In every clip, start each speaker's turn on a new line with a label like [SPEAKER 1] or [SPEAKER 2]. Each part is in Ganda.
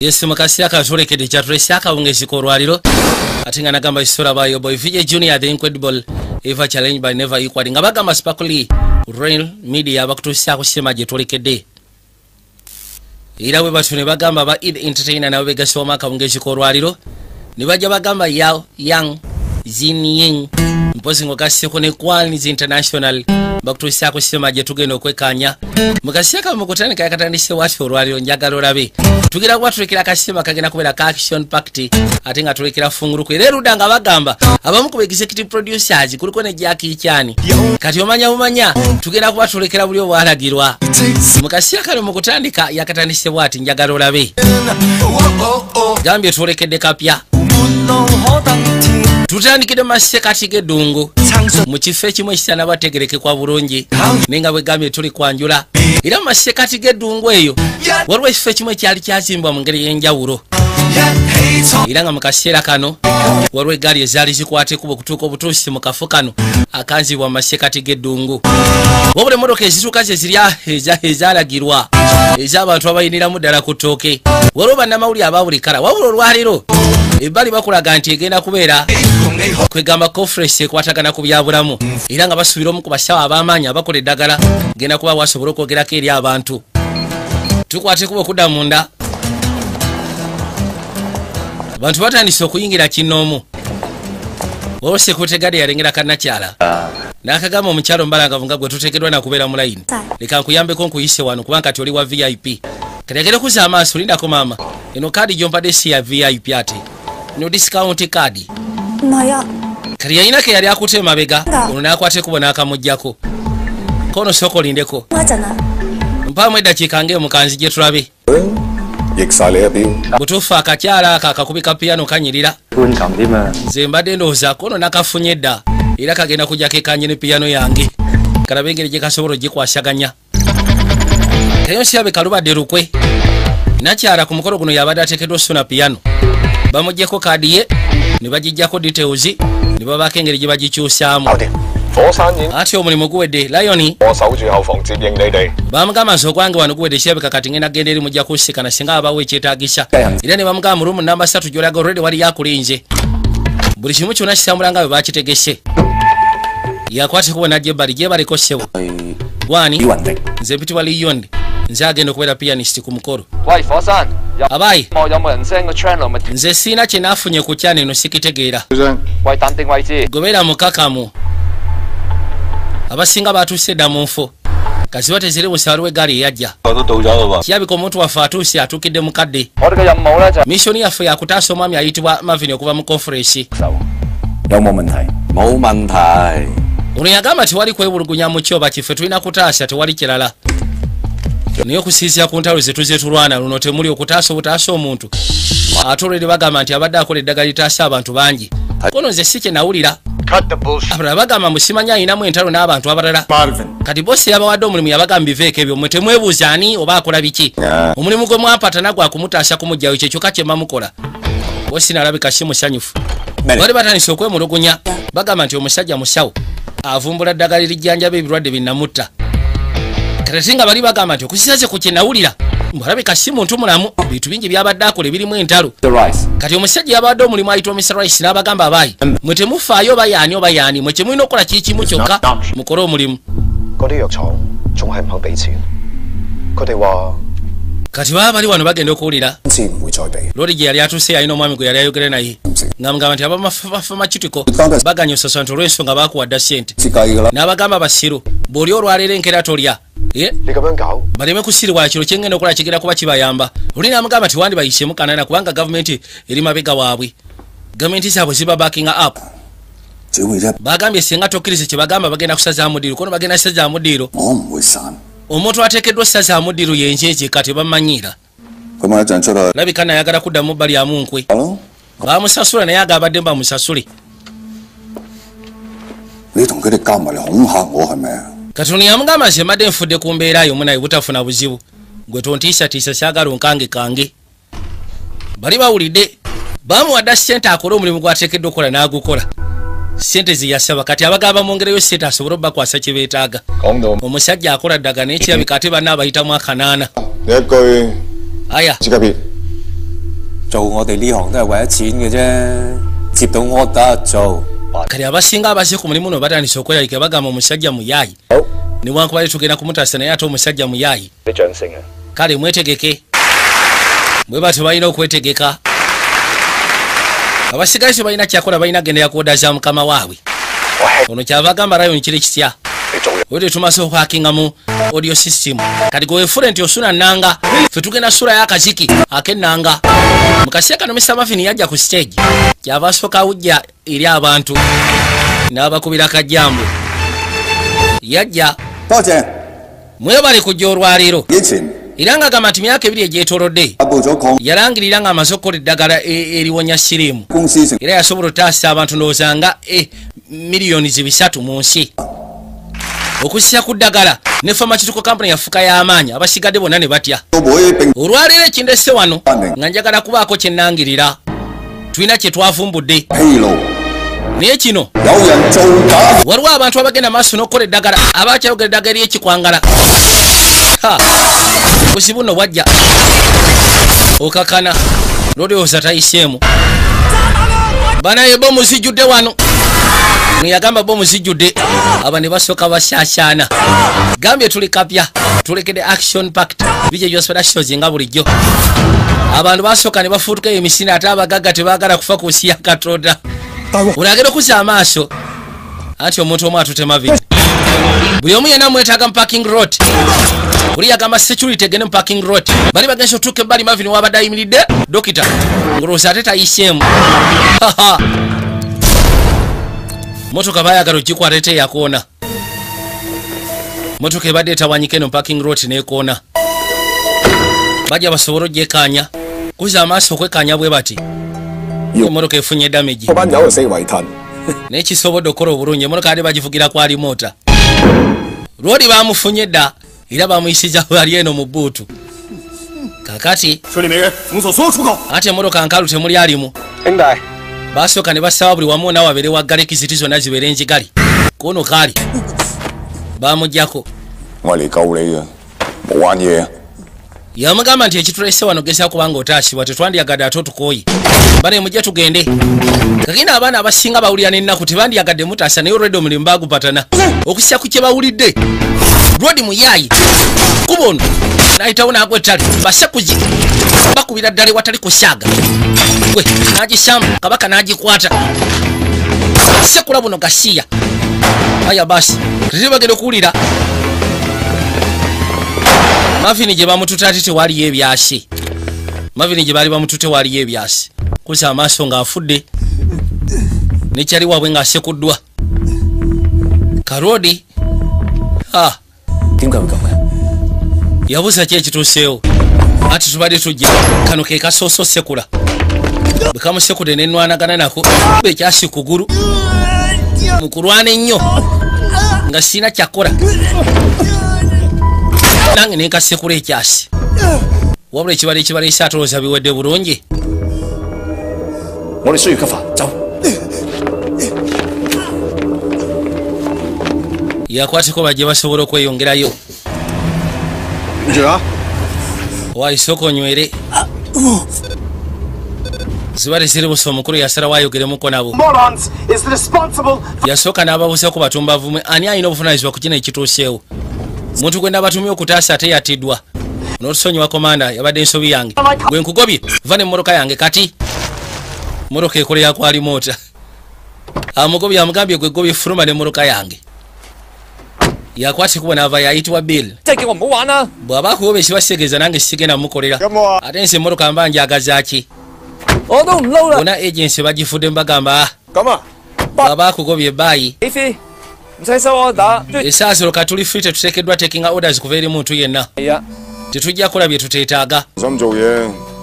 [SPEAKER 1] Yesu mukasi akatulekedde kyatulese akawungezi k'olwaliro ate nga nagamba isura bayo boy Vijay Junior the incredible ever challenge by never equal nga bagamba Sparkly Real Media bakutuusaako sema gye tulekedde era bwe batyo ne bagamba ba Eid Entertainer nabo begasoma akawungezi k'olwaliro ne bajja bagamba yao yang Zinying mpozi ngokaseko ne Kwani's International bakutuusaako sema gye tugenda okwekanya mukasi akamukutandika yakatandise wati olwaliro njagala olabe tugira kwatulekera akasema kagenda kubeera ka action pact ate nga tulekera funguluku era eruda nga bagamba abamu ku executive producers kuliko ne Jackie Chani kati omanya tugenda kuba tulekera buli obwalagirwa mukasi akalo mukutandika yakatandise wati njagala olabe gambye tulekedde kapya tutandikide masekati g'eddungu mu kifo ekimu ekitana bategereke kwa bulungi nenga bwe gambye tuli kwanjula era mu masekati g'eddungu eyo waliwo ekifo ekimu ekyali kyazimbwa mu ngeri y'enjawulo era nga mu kaseera kano waliwo eggaali ezaali zikwate kuba okutuuka obutuusi mu kafo kano akanzibwa mu masekati g'eddungu wabula emmotoka ezituuka ze ziri ezaalagirwa ez'abantu abayiniramu ddala ku ttooke waliwo bannamawulire aba buli kala wabula olwaliro ebbali bakulaga nti egenda kubeera kwegamba conference ekwatagana ku byabulamu era nga basuubira omu ku basawo ab'amaanyi abakola eddagala genda kuba wasobola okwogerako eri abantu tukwate kuba okudda munda abantu batandise okuyingira kinoomu waliwo sekutegade yalengera kannakyala n'akagamba omukyalo mbalangavu nga gwe tuteekeddwa nakubeera mu layini leka nkuyambeko nkuyise wano kuba kati oli wa VIP kategere kuza amaaso lindako maama eno kaadi gyompadde si ya VIP ate no discount kaadi kati yayinako yali akute emabega ono n'akwate kubo n'akamuggyako kono soko lindeko mpaamu eddakiika ng'emukanzi gye tulabe butuufu akakyala ako akakubika piyano kanyirira nze mbadde ndowooza kono nakafunye edda era kagenda kujjako ekanye ne piyano yange kalabe engeri gye kasobola ogikwasaganya kayonsiyabe kalubadde lukwe nakyala ku mukolo guno yabadde ateekeddwa osuna piyano bamuggyeko kaadi ye ne bagijjako details ne babaako engeri gye bagikyusaamu ate omulimu guwedde Lion bamugamba nti okwange wano guwedde kirabika kati ngenda genda eri mujja kusikana singa abawo ekyetaagisa era ne bamugamba mu rumu namba 3 gyolaga olredi wali yakulinze buli kimu kyonna kisambula nga bwe bakitegese yakwate kubo najja ebbali gyebaliko ssebo gwani nze mpitibwa Liyonde nze agenda okubeera pianist ku mukolo abayi nze siina kye naafunye ku kyana eno sikitegeera gobeera mukakamu abasinga batuuse edda mu nfo kaziba teziri busawali w'eggaali eyajja kirabika omuntu waffe atuuse atuukidde mukadde missoni yaffe yakutaasa omwami ayitibwa Marvin okuva mu conference ono yagamba tewali kwebulugunya mu kyoba kiffe tulina kutaasa tewali kirala naye okusiisira ku ntalo zetuze tulwana luno temuli okutaasa obutaasa omuntu ate olwedi bagamba nti abadde akola eddagala litaasa abantu bangi kono nze si kye nawulira abalala bagamba musimanya ayinamu entalo n'abantu abalala kati bosi yabawadde omulimu yabagamba biveeko ebyo mwe temwebuuza ani oba akola biki omulimu gwe mwampata nagwe akumutaasa kumugjayo kye kyokka kye mamukola bosi nalabika si musanyufu bali batandise okwemulugunya bagamba nti omusajja musawo avumbula ddagala erijjanjaba ebirwadde binnamutta kati nga bali bagamba nti okusisaze ku kye nawulira mbalabika si muntu mulamu bintu bingi byabadde akola ebirimu entalo kati omusajja yabadde omulimu ayitwa Mr. Rice n'abagamba abaayi mwe temufaayo oba yaani mwe kyemulina okukola kikimu kyokka mukole omulimu kati baba bali wano bagenda okuwulira lori gye yali atuuse yalina omwami gwe yali ayogere naye ng'amugamba nti abamafamacutico baganya osasanti olw'ensonga bakuwadda ssente n'abagamba basiru bw'oli olwaleero enkera tolya baleme kusiribwa kiro kyengenda okola kigenda kuba kibayamba oli n'amugamba nti wandi bayisemu kanana kubanga gavumenti eri mabega waabwe gavumenti zaabwe ziba backing up bagambye singa tokkirize kye bagamba bagenda kusazaamu ddiiro kono bagenda kusazaamu ddiiro omuntu ateekeddwa osazaamu ddiiro yenjeje kati bamanyiira labika nayagala kuddamu bbali amunkwe bamusasula naye agabadde bamusasule katuni yamugamba nti mbadde nfudde ku mbeera yo munaye butafuna buzibu gwe tontiisatiisa kyagala onkange kange bali bawulidde bamuwadda ssente akole omulimu gwateekeddwa okukola n'agukola ssente ziyasaba kati abagamba mwongereyo ssente asobole obakwasa kye beetaaga omusajja akola ddagala naye kirabika ate banna abayitamu akanaana aya
[SPEAKER 2] 做我哋呢行都係為咗錢嘅啫，接到我得做。
[SPEAKER 1] kali abasinga abase ku mulimu no batandise okwerabika bagamba omusajja muyayi newankubadde tugenda kumutaasa naye ate omusajja muyayi kale mwetegeke bwe batyo balina okwetegeka abasigaye tebalina kyakola balina gendera kooda za mukama waabwe ono kyava agamba rayon kiri kitya wete tumaze okwakinga mu audio system kati gwewefule nti osula nanga fe tugenda sula y'akaziki ak'ennanga mu kaseera kano Mr. Marvin yajja ku stage kyava asooka awujja eri abantu n'abakubira kajjambo yajja mwebale kujja olwaleero era nga gamba nti myaka ebiri egyetoolodde yalangirira nga amaze okukola eddagala eriwonya siriimu era yasobola otaasa abantu ndowooza nga miliyoni 3 mu nsi okusisa ku ddagala ne pharmaceutical company yafuka y'amaanyi abasigadde bonna ne batya olwaleero ekindese wano nga njagala kubaako kye nnangirira tulina kye twavumbudde naye kino waliwo abantu abagenda maaso n'okukola eddagala abakyayogera eddagala ery'ekikwangala buzibu nno bwajja okakana lolowooza tayiseemu banaye bomu zijjudde wano mweyagamba bomu zijjudde aba ne basooka basyasyana gambye tuli kapya tulekedde action pact bijejwa specials nga bulijjo abantu basooka ne bafuutuka emisinde ate abagagga tebaagala kufa ku nsi ya katonda olagera okuza amaaso anti omuntu omu atutema vidi buli omu yenna mwetaaga mu parking road buli yagamba security egende mu parking road bali bagenza otuuka ebbali Marvin wabadde ayimiridde dokita ngolowooza ate tayiseemu motoka bayagala ogikwata ate yakoona motoka ebadde etawanyika eno mu parking road nekoona bajja basobole ogyekaanya kuza amaaso okwekaanya bwe bati emotoka efunye damage naye kisobodde okukola obulungi emotoka ate bagivugira ku alimota lwoli bamufunye dda era bamuyisiza bali eno mu buutu kakati ate emotoka nkalu temuli alimu basooka ne basaba buli wamu nawe abeere waggala ekiziti zonna zibeere enjigali kono kaali bamugjako yamugamba nti ekitulese wano gesa kubanga otaasibwa tetwandiyagadde ate otukooyi bane mujja tugende kagenda abaana abasinga bawulira n'ennaku tebandiyagadde mutaasa naye olwedde omulimu bagupatana okusya ku kye bawulidde rodi muyayi kuba ono nayitawo naagwa ettale basekuzi bakubira ddala ewatali kusyaga gwe nagisamba kabaka nagikwata sekula buno gasiya aya basi tetebagenda okuwulira Marvin gye bamututa ate tewaliyo ebyasi Marvin gye baali bamutute waliyo ebyasi kusa amaaso ng'afudde nekyali waabwe ng'asekuddwa karodi yabuuza ki ekituuseewo ati tubadde tujja kano ke kasooso sekula bwe kamusekudde nenwanagana nako bekyasi kugulu mukulwana ennyo nga sina kyakola nange nenkasekula ekyasi wabula ekibala ekibaleese atolooza biwedde bulungi yakwateko bajje basobola okweyongerayo waisoko nywere zibale ziri busa omukulu yasala wayogeremuko nabo yasooka n'ababuusa ku batumbavume ani alina obuvunaanyizibwa ku kino ekituuseewo muntu gwe nabatumye okutaasa ate yatiddwa n'otusonyiwa komanda yabadde ensobi yange gwe nkugobye va ne mmotoka yange kati mmotoka ekolera kwali moota amugobye amugambye gwe gobye fuluma ne mmotoka yange yakwatikuba naava yayitibwa bill bw'aba akugoba ekibasegeeza nange sigenda mukolera ate nsi emmotoka mba njagazaaki bona agensi bagifudde mbagamba bw'aba akugobye ebaayi esaasiro katuli firi tetuteekeddwa taking orders kuva eri muntu yenna tetujja kola bye tuteetaaga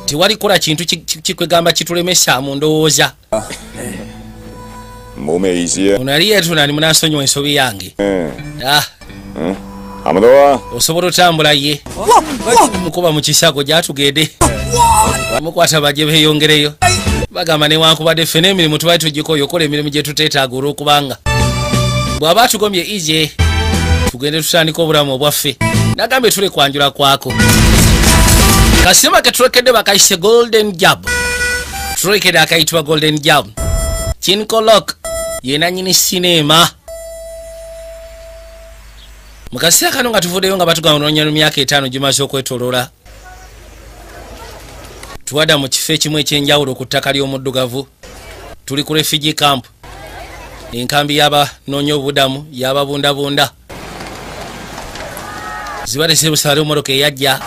[SPEAKER 1] tewali kola kintu kikwegamba kitulemesa mu ndowooza ono ali yeetunani munansonyiwa ensobi yange osobola otambula ye mukuba mu kisago gyatugende mukwata bajje beeyongereyo bagamba newankubadde ffe n'emirimu tubali tugikoyo okola emirimu gye tuteetaaga olw'okubanga bw'aba tugombye ije tugende tutandika obulamu obwaffe nagambye tule kwanjula kwako kasima ke tulekedde bakayise golden jab tulekera akayitibwa Golden Jam. Chinkolok yena nyini sinema. Mukaseera kano nga tuvuddeyo nga batugamba noonya myaka 5 gimaze okwetoloola. Tuwada mu kifo ekimu ekyenjawulo ku ttaka ly'omuddugavu. Tuli ku refugee camp. Enkambi y'abanoonya obubudamu y'ababundabunda. Zibalese busale omoroka eyajja.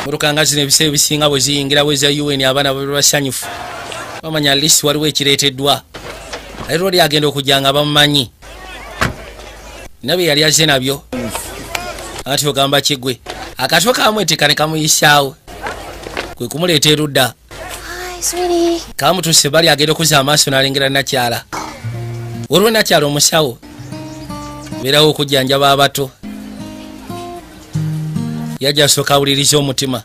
[SPEAKER 1] Moroka nga zino ebiseera ebisinga bwe ziyingira bwe za UN abaana basanyufu. Bamanya at least waliwo ekireeteddwa. Ate lwali agenda okujja nga bamumanyi. Nabe yali azze nabyo. Ati ogamba kigwe. Akato kamweteka ne kamuyisaawo. Kwe kumuleeta erudda. Kamutuse bali agenda okuza amaaso n'alengera nakyala. Waliwo nakyala omusawo. Beerawo okujjanjaba abato. Yajja asooka awuliriza omutima.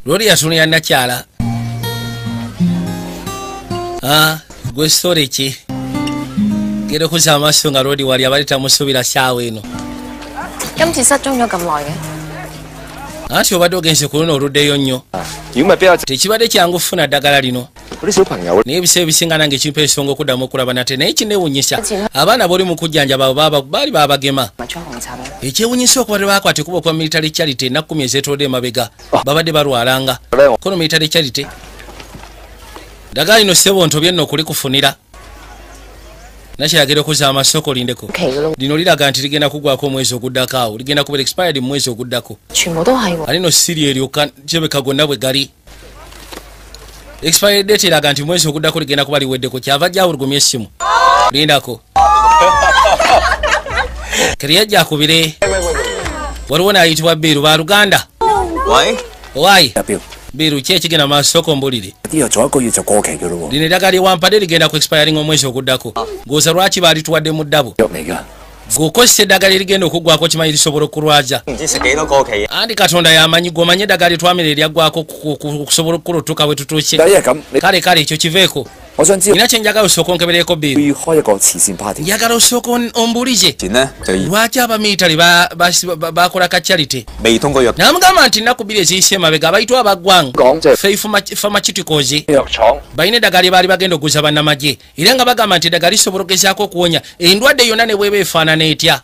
[SPEAKER 1] Lwali yatunulira nakyala. Gwe story ki? Genda okuza amaaso nga Lodi wali abali tamusuubira saawa eno. Anti obadde ogenze ku luno oluddeyo nnyo. Tekibadde kyangu kufuna ddagala lino. Naye ebiseera ebisinga nange kimpa ensonga okuddamu okulaba nate naye kineewunyisa. Abaana b'oli mu kujjanjaba baali baabagema. Ekyewunyisa okubadde baakwate kuba okuba military charity ennaku 10 ezeetoolodde emabega. Babadde balwalanga. Kono military charity. Ddagala lino ssebo ntobye nno kulikufunira. Nakyagera okuza amasoko lindeko. Lino liraga nti ligenda kugwako omwezi oguddako awo. Ligenda kubeera expired mu mwezi oguddako. Alino siri eryoka gyebeka gonna bwe gali. Expired date eraga nti mwezi oguddako ligenda kuba liweddeko. Kyava gyawulugumya essimu. Lindako. Keri yajja akubire. Waliwo n'ayitibwa Biru ba Luganda. Why? Biru ki ekigenda masoko mbulire. Lino eddagala lyewampadde ligenda ku expiring omwezi oguddako. Ng'oza lwaki baali tuwadde mu ddabo. G'okozesa eddagala erigenda okuggwako kimanyi lisobola okulwaza. Andi Katonda yamanyi gw'omanye eddagala lyetwamira eryaggwako okusobola okulutuka bwe tutuuke. Kale ekyo kiveeko. Nina kye njagala osooka onkebereko Biru. Njagala osooka ombulije. Lwaki abamilitale bakola ka charity? Namugamba nti nnaku 2 eziyise emabega abayitwa abaggwanga pharmaceuticals balina eddagala lye baali bagenda okuguza bannamagye era nga bagamba nti eddagala lisobola okugezaako okuwonya endwadde yonna ne bweba efaanana etya.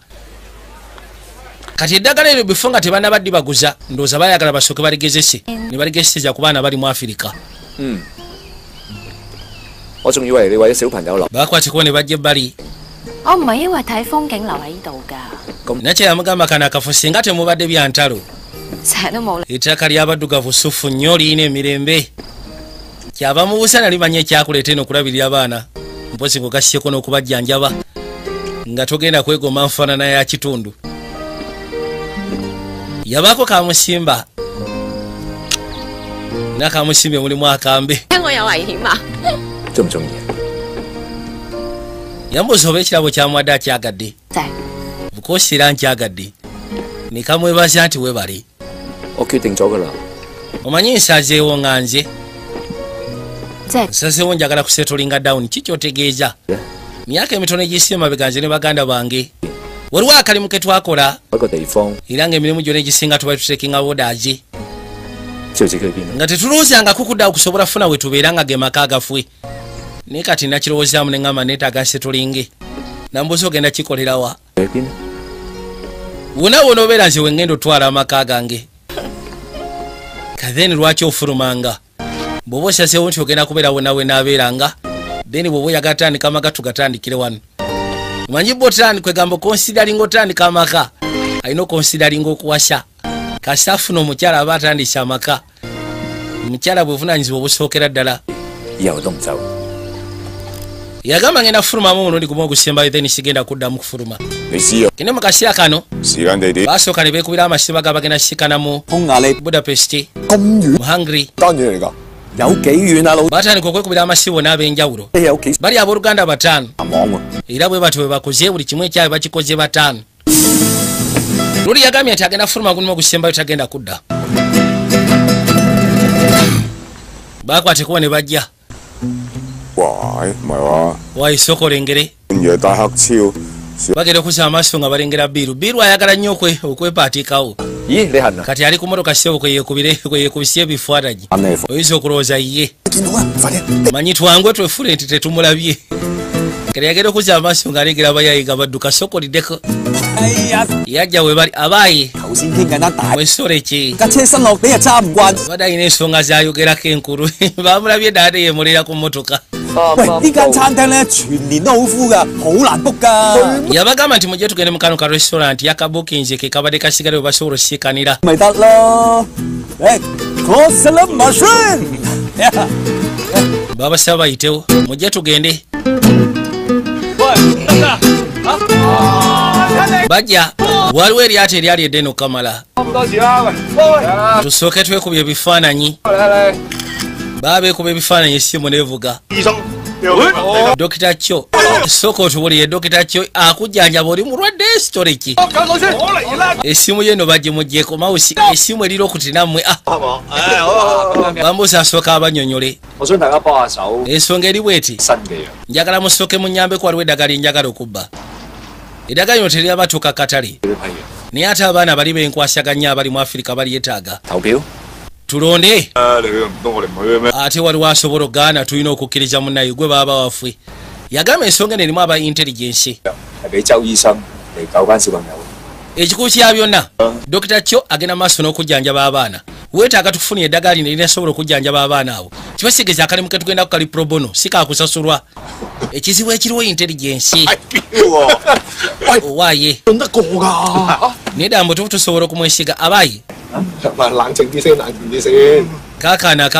[SPEAKER 1] Kati eddagala eryo bifo nga tebannabaddi baguza ndowooza bayagala basooke baligezese ne baligezeseza ku baana bali mu Afirika. Bakwateko ne bajja ebbali. Nakye yamugamba kano akafo singa temubadde bya ntalo. Ettaka ly'abaddugavu ssufu nnyo liyina emirembe. Kyava mu busa nalimanya ekyakuleeta eno okulabirira abaana. Mpozi ng'ogassieko n'okubajjanjaba. Nga togenda kwegomba nfaanana ya kitundu. Yabaako kamusimba. Nakamusimbe mulimu akambe. Yambuuza oba ekirabo kyamwadde akyagadde. Bukosi era nkyagadde. Ne kamwebaza nti webale. Omanyi nsazeewo nga nze. Nsazeewo njagala kuseetolinga down kikyotegeeza. Myaka emitono egiyise emabega nze ne baganda bange. Waliwo akalimu ke twakola. Era ng'emirimu gyonna egisinga tuba tutekinga wodaazi. Nga tetulowooza kukudda okusobola funa we tubeera nga ge maka agafwe. Naye kati nakirowoozaamu ne ngamba neetaaga nseetolinge. Nambuuza ogenda kikolerawa. Wonna wonna obeera nze wengenda otwala amaka gange. Katheni lwaki ofulumanga? Bw'oba osazeewo nti ogenda kubeera wonna we naabeeranga. Then bw'oba oyagala tandika amaka tugatandikire wano. Omanyi bw'otandika kwegamba okonsidalinga otandika amaka. Alina okonsidalinga okuwasa. Kasita afuna omukyala aba atandise amaka. Omukyala bwevunaanyizibwa obusookera ddala. Yagamba ngenda kufulumamu omulundi gumu ogusembayo then sigenda kuddamu kufuluma. Kene mu kaseera kano basooka ne beekubira amasiba ga bagenda sikana mu Budapest mu Hungary. Batandika okwekubira amasibo n'ab'enjawulo. Bali abooluganda 5 era bwe batyo bwe bakoze buli kimu ekyabwe bakikoze 5. Luli yagambye nti agenda kufuluma gumu ogusembayo tagenda kudda. Bakwateko ne bajja. Wai soko lengere. bagenda okuza amaaso nga balengera biru ayagala nnyo okwepaatikawo. Kati ali ku motoka ssebo kweyekubisye ebifaananyi oyinza okulowooza ye manyi twangwe twefule nti tetumulabye. Kati yagenda okuza amaaso nga alengera abayayi nga badduka sokoliddeko yajja we bali abaayi wesoreki badde alina ensonga zayogerako enkulu bamulabye ddaade yemulera ku motoka. Yabagamba nti mujje tugende mu kano ka restaurant yakabukinze ke kabadde kasigale we basobola osisikanira. Babasaba bayitewo mujje tugende. Bajja waliwo eryato eryali eddene okamala. Tusooke twekubye ebifaananyi. Babeekuba ebifaananyi essimu nevuga. Dokita Kyo sooka otubulire Dokita Kyo akujjanjaba oli mulwadde storeki. Essimu ye no bagimuggyeko mawusi essimu erira okutina mmwe bambuusa asooka abanyonyole. Ensonga eri bweti njagala musooke munyambeku waliwo eddagala njagala okubba. Eddagala lino teryabatuuka katale naye ate abaana bali benkwasaganya abali mu Afirika balyetaaga. Tulonde ate waliwo asobola ogaana tulina okukkiriza munnaye gwe baaba waffe. Yagamba ensonga eno erimu aba intelligence. Ekikulu kya byonna Dokita Kyo agenda maaso n'okujjanjaba abaana. Weetaaga tukufunira eddagala lino erinasobola okujjanjaba abaana abo. Kibasigeza akalimu ke tugenda kukali pro bono si kaakusasulwa. Ekizibu ekiriwo intelligence. Owaaye nedambo tusobola okumwesiga abaayi. Kakana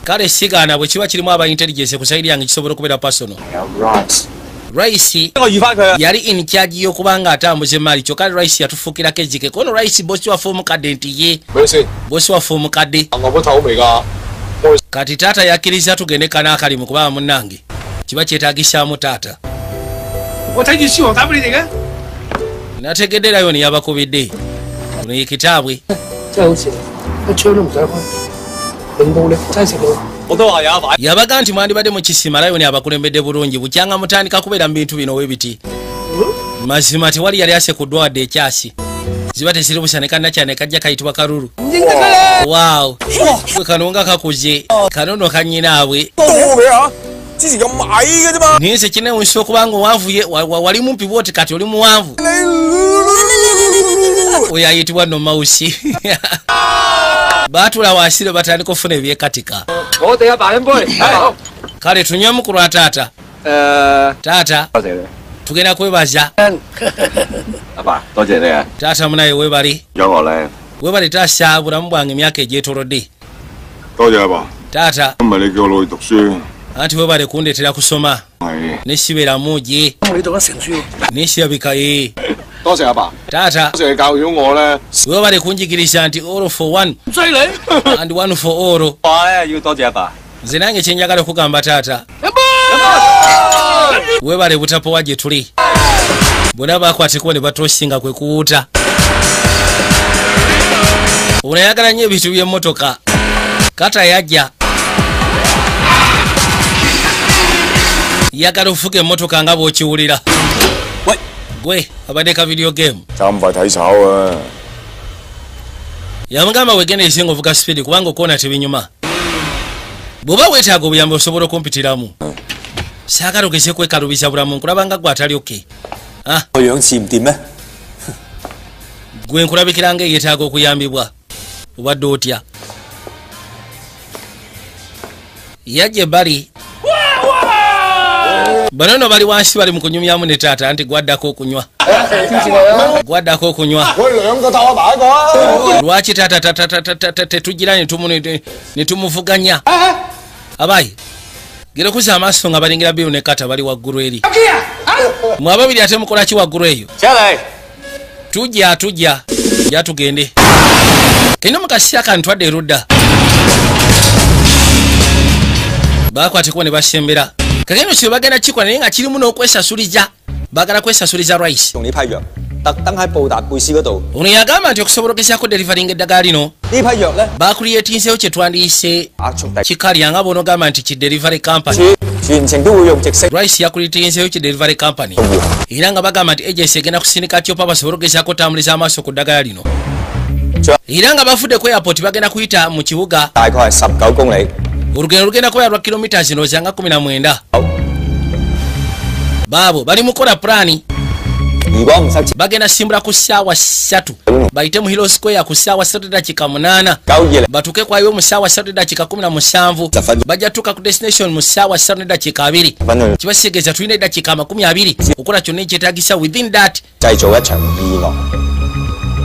[SPEAKER 1] kale sigaana bwe kiba kirimu aba intelligence ku sayidi yange kisobola okubeera personal. Rice yali in charge y'okubanga atambuza emaali kyokka Rice yatufuukirako ezzike kono Rice bosi waffe omukadde nti ye bosi waffe omukadde. Kati taata yakkiriza tugende kanaakalimu kubanga munnange kiba kyetaagisaamu taata. Nategedderayo ne yabakubidde kuno ye kitaabwe. Yabaga nti mwandibadde mu kisima layo ne abakulembedde bulungi bukyanga mutandika kubeera mu bintu bino webiti. Mazima tewali yali asekuddwa wadde ekyasi ziba tesiri busanekana cyane kajja kayitibwa kalulu. Wow gwe kanonga kakuze kanono kanyinaabwe nise kinewunsa okubanga owanvuye wali mumpi bwoti kati oli muwanvu oyo ayitibwa no mausi. Baatula waasire batandika okufuna ebyekatika. Kale tunywemu ku lwa taata. Taata tugenda kwebaza. Taata munaye webali webali taasa bulamu bwange emyaka egyetolodde. Taata anti webale kundeetera kusoma nesibeera mugi nesirabika ye. Taata webale kunjigiriza nti all for one and one for all. Nze nange kyenjagala okugamba taata webale butapowa gye tuli bonna bakwateko ne batosinga kwe kuwuuta. Onayagala nnyo ebintu by'emmotoka kata yajja yagala ofuga emmotoka nga bw'okiwulira. Gwe abadde ka video game yamugamba wegenda esinga ovuga speed kubanga okoona tebinyuma. Bw'oba weetaaga obuyambi osobola okumpitiramu. Saagala ogeze kwekalubiza bulamu nkulabanga gwe atali oke. Gwe nkulabikira nga eyeetaaga okuyambibwa obadde otya. Yajja ebbali banono bali wansi bali mu kunyumyamu ne taata anti gwaddako okunywa. Gwaddako okunywa. Lwaki taata tetugira ne tumuvuganya. Abayi gera okuza amaaso nga balengera biru ne kata bali waggulu eri. Mwe ababiri ate mukola ki waggulu eyo? Tujja ja tugende. Kino mukasi akantwadde erudda. Bakwateko ne basembera. Kageno kye bagenda kikola naye nga kirimu n'okwesasuliza. Bagala kwesasuliza Rice. Ono yagamba nti okusobola okugezaako delivaringa eddagala lino bakuliyetinzeewo kye twandiyise kikalya nga bono gamba nti ki delivery company.
[SPEAKER 2] 全程都會用直升
[SPEAKER 1] Rice yakulitinzeyo ki delivery company era nga bagamba nti agency egenda kusindika Chopa basobole okugezaako okutambuliza amaaso ku ddagala lino era nga bafudde ku airport bagenda kuyita mu kibuga
[SPEAKER 2] 大概係19公里。
[SPEAKER 1] olugendo lugenda kubeera lwa kilomita zino zanga 19 baabo bali mukola pulani
[SPEAKER 2] 如果唔塞車，
[SPEAKER 1] bagenda simbula ku ssaawa 3 bayite mu Hero Square ku ssaawa 3:8
[SPEAKER 2] 9:20
[SPEAKER 1] batuuke kwayo mu ssaawa 3:17 bajja tuuka ku destination mu ssaawa 3:2 kibasigeeza tulina eddakiika 20 okukola kyonna ekyetaagisa within that
[SPEAKER 2] 製造一場意外。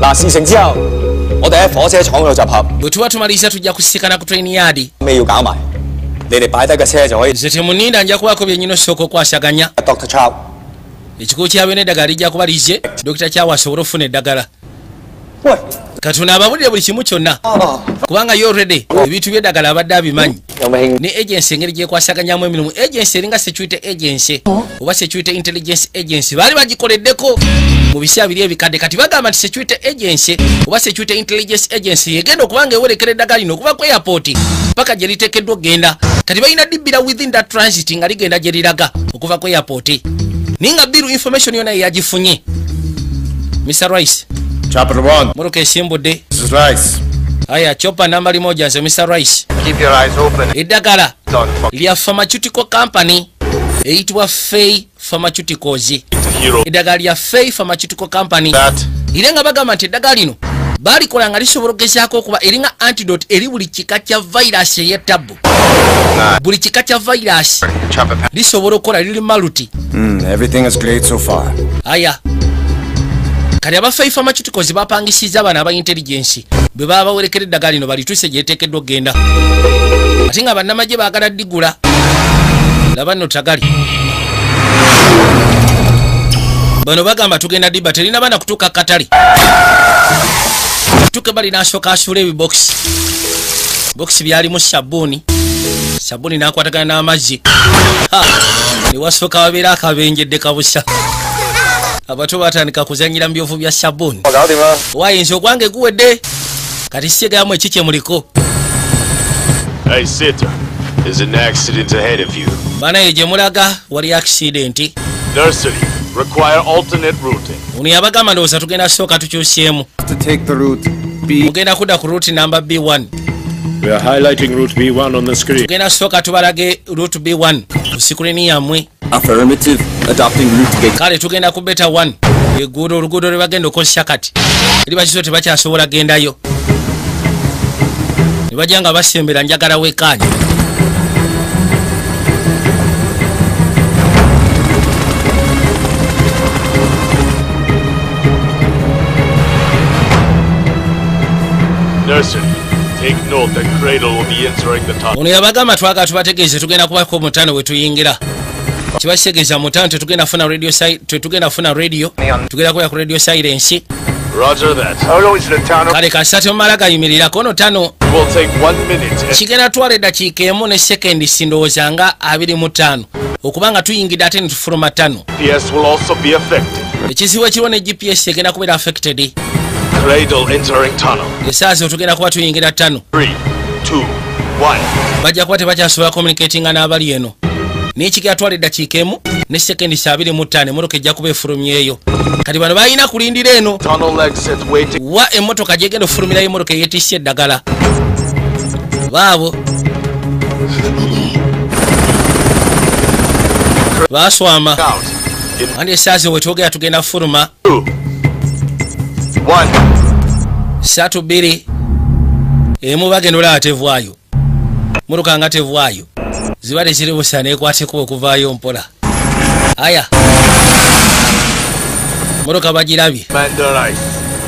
[SPEAKER 2] 嗱，事成之後，我哋喺火車廠嗰度集合，
[SPEAKER 1] bwe tuba tumaliriza tujja kusikana ku train yard
[SPEAKER 2] 咩要搞埋，你哋擺低架車就可以。
[SPEAKER 1] nze temuninda nja kubaako byennyini osooka okwasaganya
[SPEAKER 2] Dr. Chow，
[SPEAKER 1] ekikugu kyabyo n'eddagala lijja kuba lizze Dr. Chow asobole okufuna eddagala
[SPEAKER 2] 喂，
[SPEAKER 1] katuna ababulire buli kimu kyonna
[SPEAKER 2] 啊，
[SPEAKER 1] kubanga yo already ebintu by'eddagala abadde abimanyi
[SPEAKER 2] 有冇興？
[SPEAKER 1] ne agency engeri gyekwasaganyamu emirimu agency eringa security agency oba security intelligence agency baali bagikoleddeko mu biseera biri ebikadde kati bagamba nti security agency oba security intelligence agency egenda okubanga ewerekera eddagala lino okuva ku airport paka gye liteekeddwa okgenda kati balina dibbira within that transit nga ligenda gye liraga okuva ku airport naye nga biru information yonna yeyagifunye Mr. Rice
[SPEAKER 3] Chopper 1.
[SPEAKER 1] motoka esimbudde
[SPEAKER 3] This is Rice.
[SPEAKER 1] aya chopa nambali moja nze Mr. Rice
[SPEAKER 3] Keep your eyes open.
[SPEAKER 1] eddagala
[SPEAKER 3] Don't fuck
[SPEAKER 1] lya pharmaceutical company eyitibwa Fay Pharmaceuticals
[SPEAKER 3] hero.
[SPEAKER 1] eddagala lya Fay Pharmaceutical Company
[SPEAKER 3] That.
[SPEAKER 1] era nga bagamba nti eddagala lino balikola nga lisobola okugezaako okuba eringa antidote eri buli kika kya virus ey'ettabu buli kika kya virus
[SPEAKER 3] Chopper.
[SPEAKER 1] lisobola okukola liri maluti
[SPEAKER 3] Everything is great so far.
[SPEAKER 1] aya kati aba Fay Pharmaceuticals bapangisiza abaana aba intelligence bwe baba bawerekera eddagala lino balituuse gye liteekeddwa okgenda ate nga bannamagye baagala ddigula laba nno tagali bano bagamba tugenda dibba terina baana kutuuka katale tuke bali nasooka asuula ebibokisi bokisi byalimu sabbuuni n'akwatagana n'amazzi newasooka wabeera akabenjedde kabusa abato batandika kuzanyira mu byovu bya sabbuuni
[SPEAKER 2] 我搞掂啦。
[SPEAKER 1] wayinza ogwange guwedde kati sigamu eki kye muliko
[SPEAKER 4] Hey, Sitter. There's an accident ahead of you.
[SPEAKER 1] banaye gye mulaga wali accident
[SPEAKER 4] Nursery. Require alternate routing.
[SPEAKER 1] ono yabagamba ndowooza tugenda sooka tukyusyemu
[SPEAKER 3] To take the route B.
[SPEAKER 1] mugenda kudda ku route number B1
[SPEAKER 5] We are highlighting route B1 on the screen.
[SPEAKER 1] tugenda sooka tubalage route B1 ku sikulini yammwe
[SPEAKER 2] Affirmative. Adopting route gate.
[SPEAKER 1] kale tugenda ku beta 1 eguudo oluguudo lwe bagenda okozesa kati eri bakizo tebakyasobola gendayo ne bajja nga basembera njagala wekaanya
[SPEAKER 4] Nursery. Take note that Cradle will be entering the tunnel.
[SPEAKER 1] ono yabagamba twagala tubategeeze tugenda kubako omutano we tuyingira kibakitegeeza mutano tetugenda funa radio tetugenda funa radio tugenda kuya ku radio silence
[SPEAKER 4] Roger that.
[SPEAKER 3] How long is the tunnel?
[SPEAKER 1] kale kasatu mumala gayimirirako ono tano
[SPEAKER 4] Will take 1 minute.
[SPEAKER 1] kigenda twala eddakiika emu ne sekendi sindowooza nga 25 okubanga tuyingidde ate ne tufuluma 5
[SPEAKER 4] PS will also be affected.
[SPEAKER 1] ekizibu ekiriwo ne gps egenda kubeera affected
[SPEAKER 4] Cradle entering tunnel.
[SPEAKER 1] esaazi tugenda kuba tuyingira 5
[SPEAKER 4] 3, 2, 1.
[SPEAKER 1] bajja kuba tebakyasobola communicatinga n'abali eno naye kigenda twala eddakiika emu ne sekendi 25 emmotoka ejja kuba efulumyeeyo kati bano balina kulindira eno
[SPEAKER 4] Tunnel exit waiting.
[SPEAKER 1] wa emmotoka gyegenda ofulumirayo emmotoka eyeetisse eddagala baabo baswama
[SPEAKER 4] Out. In
[SPEAKER 1] andi esaazi wetwogera tugenda fuluma
[SPEAKER 4] 2, 1.
[SPEAKER 1] 3 2 emu bagenda olaba tevaayo mmotoka nga tevaayo ziba teziri busa neekwatekuba okuvaayo mpola aya mmotoka bagirabye
[SPEAKER 4] Commander Rice.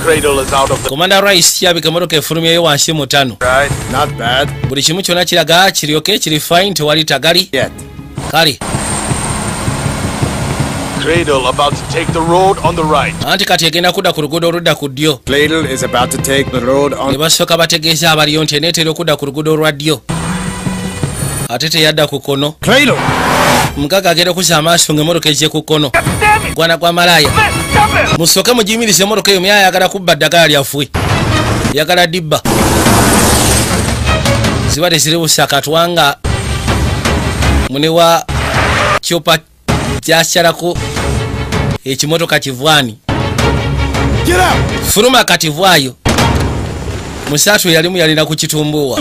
[SPEAKER 4] Cradle is out of the...
[SPEAKER 1] komanda rice kyabika emmotoka efulumyeyo wansi mu 5
[SPEAKER 3] Right. Not bad.
[SPEAKER 1] buli kimu kyonna kiraga kiryoke kiri fine tewali tagali
[SPEAKER 3] Yet.
[SPEAKER 1] kale
[SPEAKER 4] Cradle about to take the road on the right.
[SPEAKER 1] anti kati egenda kudda ku luguudo oludda ku ddyo
[SPEAKER 3] Cradle is about to take the road
[SPEAKER 1] ne
[SPEAKER 3] on.
[SPEAKER 1] basooka bategeeza abaliyo nti eneetera okudda ku luguudo olwa ddyo ate teyadda ku kkono
[SPEAKER 3] Cradle.
[SPEAKER 1] mugaga agenda okuza amaaso ng'emmotoka ezze ku kkono gwana gwa malaaya musooke mugiyimiriza emmotoka eyo myaya ayagala kubba ddagala lyaffe yagala dibba ziba teziri busa katwanga mune wa kyopa kyasyalako ekimotoka kivwani. Fuluma kativwayo musatu yalimu yalina kukitumbuwa.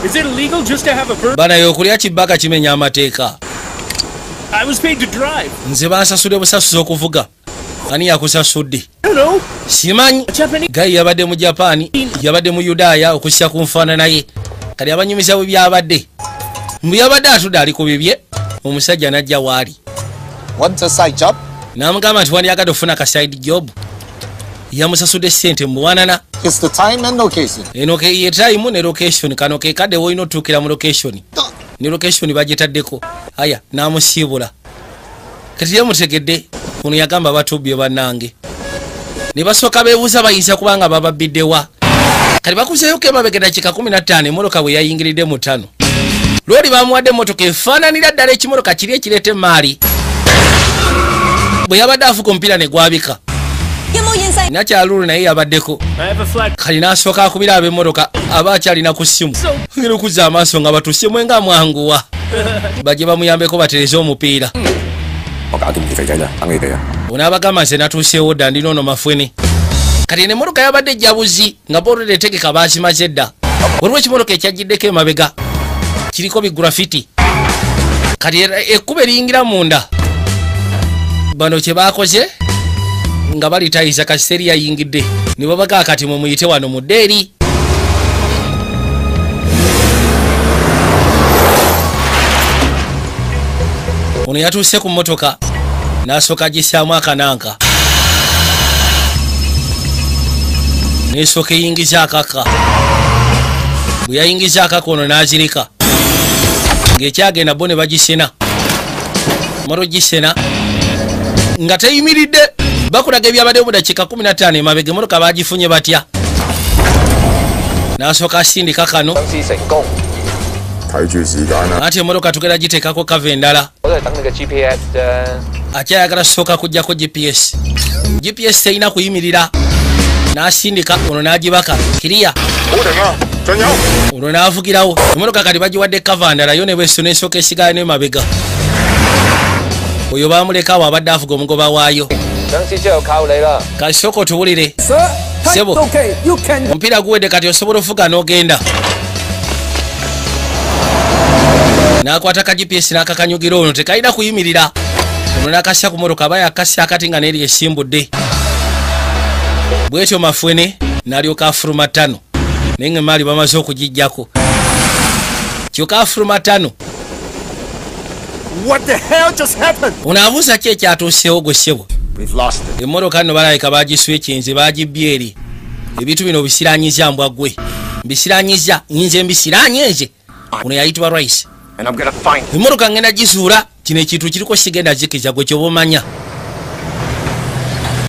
[SPEAKER 5] Is it illegal just to have a bird?
[SPEAKER 1] Bana yokulya kibaga kimenya amateeka.
[SPEAKER 5] I was paid to drive.
[SPEAKER 1] Nze bansasudde busasuza okuvuga. Ani yakusasudde?
[SPEAKER 5] Hello.
[SPEAKER 1] Simanyi. Gayi yabadde mu Japan, yabadde mu Yudaaya okusya ku nfaana naye. Kali abanyumiza bwe byabadde. Mbu yabadde atudde ali ku bibye, omusajja n'ajja waali.
[SPEAKER 2] Want a side job?
[SPEAKER 1] N'amugamba nti wandyagadde ofuna ka side job. Yamusasudde ssente muwanana.
[SPEAKER 2] It's the time and location.
[SPEAKER 1] Eno ke ye time ne location, kano ke kadde woyina otuukira mu location. Ne location bagitaddeko. Aya n'amusiibula. Kati yamutegedde ono yagamba batubbye bannange. Ne basooka beebuuza bayinza kubanga bababiddewa. Kati bakuzeeyo ke mabega dakika 15 emmotoka bwe yayingiridde mu ttano. Lwoli bamuwadde emmotoka efaananira ddala ekimotoka kiri ekireeta emaali. Bwe yabadde afuga omupiira ne gwabika. Nakyalulu naye yabaddeko. Kali n'asooka akubira ab'emmotoka aba akyalina ku ssimu. Ngeri okuzza amaaso nga batusse mwenga mwanguwa. Bajje bamuyambeko batereze omupiira. Onaabagamba nze natuuseewo dda ndina ono mafwene. Kati n'emmotoka yabadde ejjabuzi nga boolere etegeka baakimaze dda. Waliwo ekimotoka ekyajjiddeko emabega. Kiriko bigurafiti. Kati ekkuba eriyingira munda. Bano kye baakoze nga balitayiza kasiteri yayingidde ne babaga kati mumuyite wano mu ddeeri. Ono yatuuse ku mmotoka n'asooka gisaamu akananka n'esooka eyingiza akaka. Bwe yayingiza akaka ono n'azirika ng'ekyagenda bo ne bagisena maro gisena nga teyimiridde. Bakulaga ebyabadde mu dakiika 15 emabega emmotoka baagifunye batya. N'asooka asindika kano. Ate emmotoka tugenda giteekako kava endala. Akyayagala sooka kujjako GPS. GPS terina kuyimirira. N'asindika ono n'agibaka kiriya. Ono n'avugirawo. Emmotoka kati bagiwadde kava ndala yo ne bweso n'esooka esigala n'emabega. Oyo baamuleka awo abadde avuga omugoba waayo. Kasooka otuwulire. Sebo, omupiira guwedde kati osobola ofuga n'ogenda. N'akwata ka GPS n'akakanyugira ono tekalina kuyimirira. Ono n'akassa ku mmotoka aba yakassa akati nga n'eri esimbudde. Bw'etyo mafwene n'alyoka afuluma ttano. Naye ng'emaali bamaze okugijjako. Kyokka afuluma ttano.
[SPEAKER 3] What the hell just happened?
[SPEAKER 1] Ono abuuza ki ekyatuuseewo gwe ssebo.
[SPEAKER 3] We've lost it.
[SPEAKER 1] Emmotoka nno balabika baagiswekyenze baagibbye eri. Ebintu bino bisiraanyiza mbwa ggwe. Mbisiraanyiza nze mbisiraanyenze. Ono yayitibwa Rice.
[SPEAKER 3] And I'm gonna find him.
[SPEAKER 1] Emmotoka ngenda gizuula kino ekintu kiriko sigenda zikiza gwe kyoba omanya.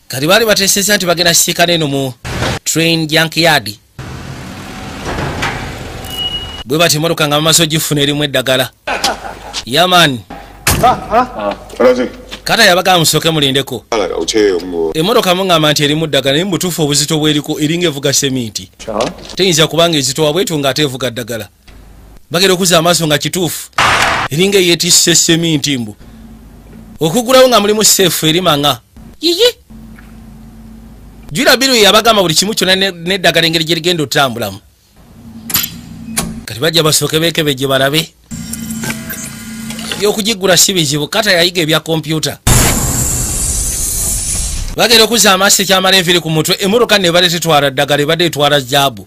[SPEAKER 1] Kati baali bateeseza nti bagenda sisiikana eno mu train junkyard. Bwe bati emmotoka nga bamaze ogifuna erimu eddagala. Yaman. Kata yabaga musooke mulindeko. Emmotoka mungamba nti erimu ddagala naye mubutuufu obuzito bweriko eringa evuga seminti. Teyinza kubanga ezitowa bwetu nga ate evuga ddagala. Bagenda okuzza amaaso nga kituufu eringa eyeetisse seminti mbu. Okugulawo nga mulimu seefu erimanga. Yiyi. Jwira biru yabagamba buli kimu kyonna n'eddagala engeri gye ligenda otambulamu. Kati bajja basooke beekebejje balabe. By'okugigula si bizibu. Kata yayiga ebya kompyuta. Bagenda okuzza amaaso ekyamala enviri ku mutwe. Emmotoka ne bale tetwala ddagala ebadde etwala jaabu.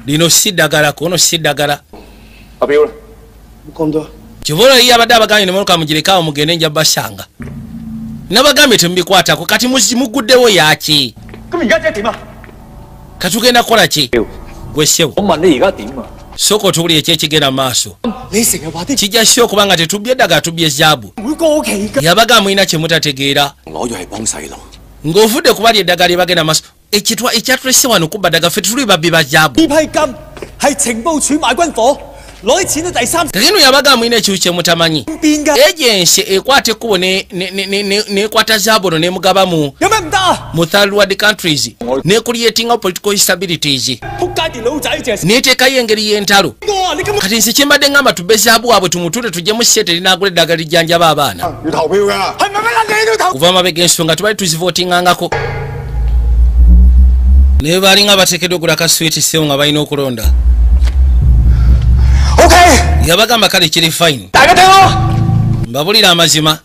[SPEAKER 1] Lino si ddagala kono si ddagala. Kibola yiye abadde abagambye n'emmotoka mugirekawo mugende nja basanga. Nabagambye temubikwatako kati muguddewo yaki. Katugenda kukola ki? Gwe ssebo. Sooka otuwulire ekyekigenda mu maaso. Kijja si okubanga tetubbye eddagala tubbye zaabu. Yabaga mulina kye mutategeera. Ng'ovudde kubali eddagala lyebagenda maaso. Ekyatulese wano kubba ddagala ffe tetuli babbi ba zaabu. kakino yabaga mwine ekiruke mutamanyi agency ekwata ekkubo nekwata zabono nemugaba mu third world countries ne creating political instabilities neteekayo engeri y'entalo kati nsi kyembadde ngamba tubbe zaabu waabwe tumutule tujje mu sete linagula eddagala lijjanjaba abaana kuva amabega ensonga tubali tuzivotingangako naye balinga bateekeddwa ogula kaswiti sewo nga balina okulonda yabagamba kale kiri fine mbabulira amazima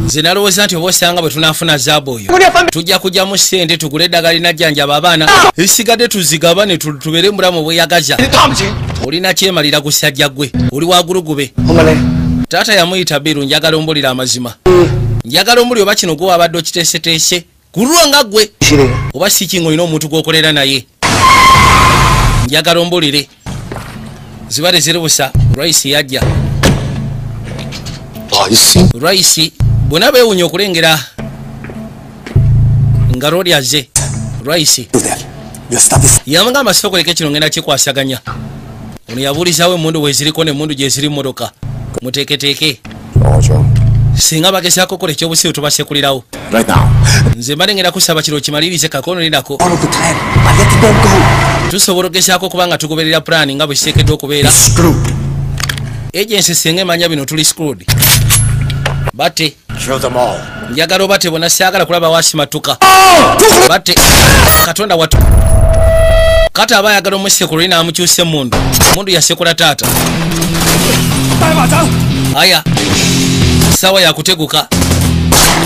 [SPEAKER 1] nze nalowooza nti oba osanga bwe tunaafuna zaabu oyo tujja kujjamu ssente tugule eddagala linajjanjaba abaana ebisigadde tuzigabane tubeere mulamu bweyagaza olina kyemalira gusajja gwe oli wagulu gube taata yamuyita biru njagala ombulira amazima njagala ombuli oba kino gwe wabadde okiteeseteese kululwa nga gwe oba si kinga olina omuntu gwokolera naye njagala ombulire zibale ziri busa raisi yajja raisi bwona beewunya okulengera nga loli aze raisi yamugamba sokoleka kino ngenda kikwasaganya ono yabuulizawo emundu weziriko nemundu gyeziri mmotoka muteeketeeke singa bagezaako kola ekyobusiru tubasekulirawo nze mbalengera kusaba kiro kimalirize kakono lindako tusobola ogezaako kubanga tugoberera pulaani nga bwe kiteekeddwa okubeera agency singa emanya bino tuli screwed bate njagala obate bona saagala kulaba wasimatuka bate katonda watu kati aba ayagala omusekulu lina amukyuse emundu yasekula taata aya sawa yakuteguka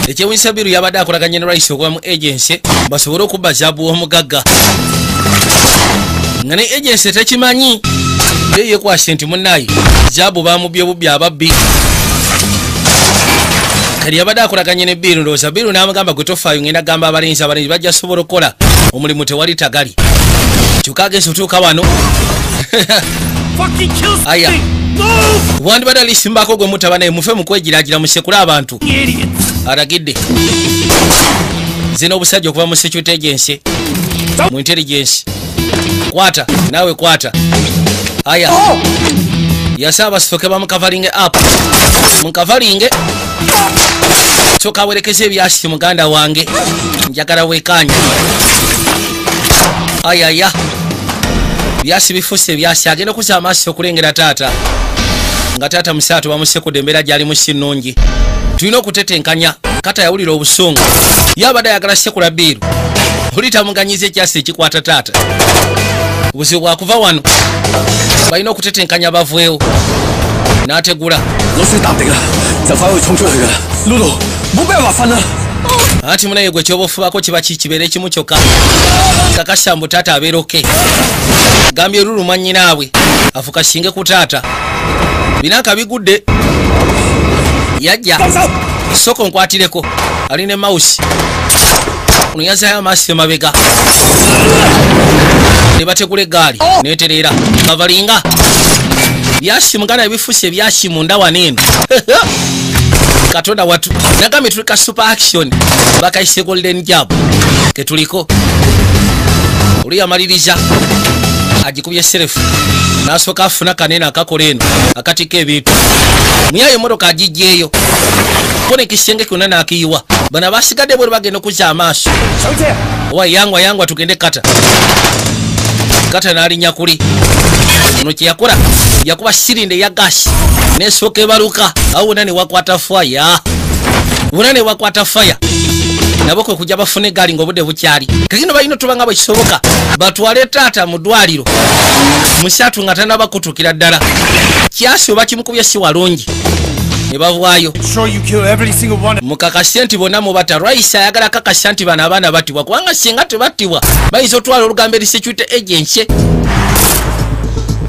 [SPEAKER 1] ekyewunyisa biru yabadde akolaganye ne raisi okuva mu agency basobole okubba zaabu w'omugagga nga ne agency tekimanyi ye yekwase nti munnayi zaabu bamubye bubbi ababbi kali yabadde akolaganye ne biru ndowooza biru n'amugamba gwe tofaayo ngenda gamba abalenzi bajja sobola okukola omulimu tewali tagali kyuka agensi otuuka wano aya wandibadde alisimbako gwe mutaba naye mufe mukwegiragira musekule abantu alagidde zina obusajja okuva mu security agency mu intelligence kwata naawe kwata aya yasaba basoke bamukavalinge up mukavalinge soka werekeze ebyasi muganda wange njagala wekanya ayaya byasi bifuse byasi agenda kuza amaaso okulengera taata nga taata musaato bamusekudde embeera gyali mu sinungi tulina okutetenkanya kata yawulira obusungu yabadde ayagala sekula biiru olitamuganyiza ekyasi ekikwata taata obuzibu bwakuva wano balina okutetenkanya bavuewo n'ategula anti munaye gwe kyoba ofubako kiba kikibeera ekimu kyokka kakashambu taata abeera oke gambye oluluma nnyinaabwe afuka singe ku taata binanka bigudde yajja soko nkwatireko alina emausi ono yazayo amaaso emabega ne bategula eggaali neeterera kavalinga byashimugana ebifuse byashimunda waneeno katonda watu nagambye tuli ka super action bakayise golden jab ketuliko oli yamaliriza agikubye serefu n'asooka afuna kanene akakola eno akatika ebintu muyayo emotoka agijjeeyo kone kisenge kyonna n'akiyiwa bano abasigadde bwe bagenda okuzza amaaso owa yangwa tugende kata n'alinya kuli ono kyeyakola yakuba sirinde ya gasi nesooka ebaluka awo wona ne wakwata faya nabo kwe kujja bafune egaali ng'obudde bukyali kakino balina otubanga bwe kisoboka batwale taata mu ddwaliro musatu nga tanabakutukira ddala kyasi oba kimukubye si walungi ne bavaayo mukakasye nti bonna mubata raisi ayagala kakasya nti bano abaana battibwa kubanga singa tebattibwa bayinza otwala olugambo eri security agency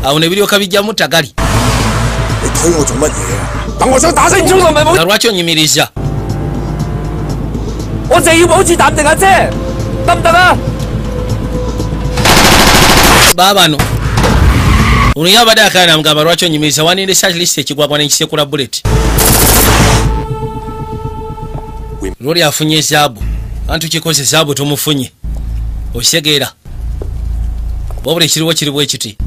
[SPEAKER 1] awo ne biryoka bijjamu tagali nga lwaki onyimiriza baabano ono yabadde akala namugamba lwaki onyimiriza wanindesa list ekigwagwa nenkisekula bullet lwoli afunye ezaabu anti kikoze ezaabu tumufunye okisegeera wabula ekiriwo kiri bwe kiti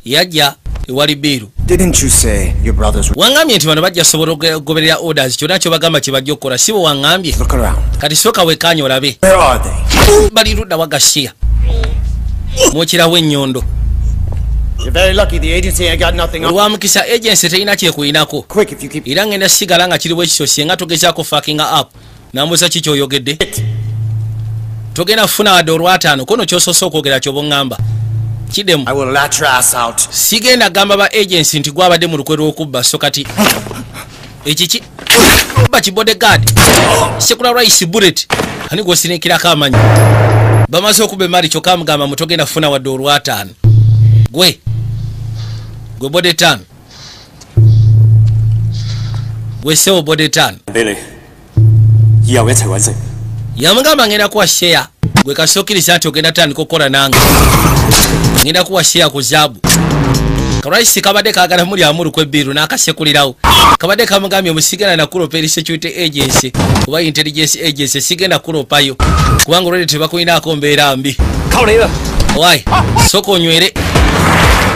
[SPEAKER 1] yajja ewali Biru.
[SPEAKER 3] Didn't you say your brothers were...
[SPEAKER 1] Wangambye nti bano bajja sobola okugoberera orders kyonna kyo bagamba kye bajja okukola si bwe wangambye.
[SPEAKER 3] Look around.
[SPEAKER 1] Kati sooka weekaanya olabe.
[SPEAKER 3] Where are they?
[SPEAKER 1] Bali ludda wa Garcia. Mwokirawo ennyondo.
[SPEAKER 3] You're very lucky the agency ain't got nothing on...
[SPEAKER 1] Olwa mukisa agency terina kyekuyinako.
[SPEAKER 3] Quick if you keep...
[SPEAKER 1] Era ngenda sigala nga kiri bwe kityo singa togezaako fuckinga up. Nambuuza ki ky'oyogedde. Togenda kufuna wadde olwataano kono ky'osoose okwogera ky'oba kidemu.
[SPEAKER 3] I will latch your ass out.
[SPEAKER 1] Sigenda gamba ba agency nti gwabadde mu lukwe lw'okubba so kati ekiki ba ki bodyguard Secular Rice Bullet ani gwosinikirako amanyi bamaze okuba emali kyokka mugamba mutogenda kufuna wadde olwataano gwe bode tano gwe sewo bode tano yamugamba ngenda kuwa share gwe kasookiriza nti ogenda tandika okukola nange ngenda kuwa share ku zaabu Karaisi kabadde kaagala muli amuru kwe Biru n'akasekulirawo kabadde kamugambye musigana na kulopa security agency kuba intelligence agency sigenda kulopayo kubanga olwedde tebakulinaako mbeera mbi wai soko onywere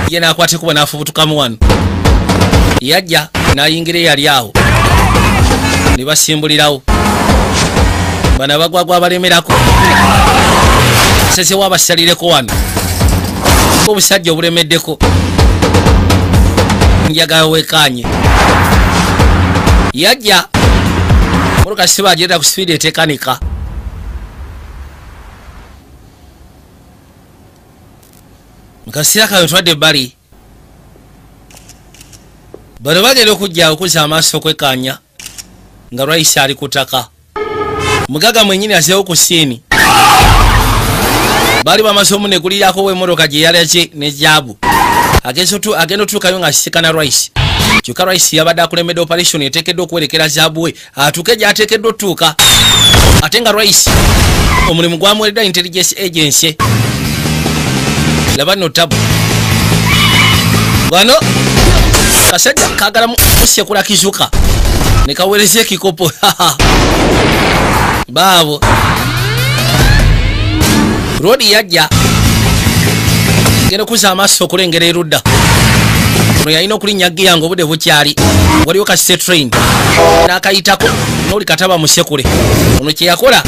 [SPEAKER 1] ye n'akwate kuba n'afubutukamu wano yajja n'ayingira eyali awo ne basimbulirawo bano abagwagwa abalemerako sesewo abasalireko wano obusajja obulemeddeko njagala weekanye yajja muluka siba agenda ku speed etekanika mukasira kayo twadde bali bano bagenda okujja okuza amaaso okwekanya nga Rice ali kutaka mugaga mwenyini azeewo ku siini bali bamaze omunegulirako w'emmotoka gye yalaki ne jaabu agenda otuukayo ng'asisikana Rice kyokka Rice yabadde akulemedde operation eteekeddwa okuwerekera jaabu we atuuke gy'ateekeddwa otuuka ate nga Rice omulimu gwamuweredda intelligence agency laba nno tabu bano kasajja kaagala musekula kizuka ne kaweereza ekikopo baabo Rodi yajja genda kuza amaaso okulengera erudda ono yalina okulinnya giyange obudde bukyali waliwo ka state train n'akayitako n'oli kataba musekule ono kye yakola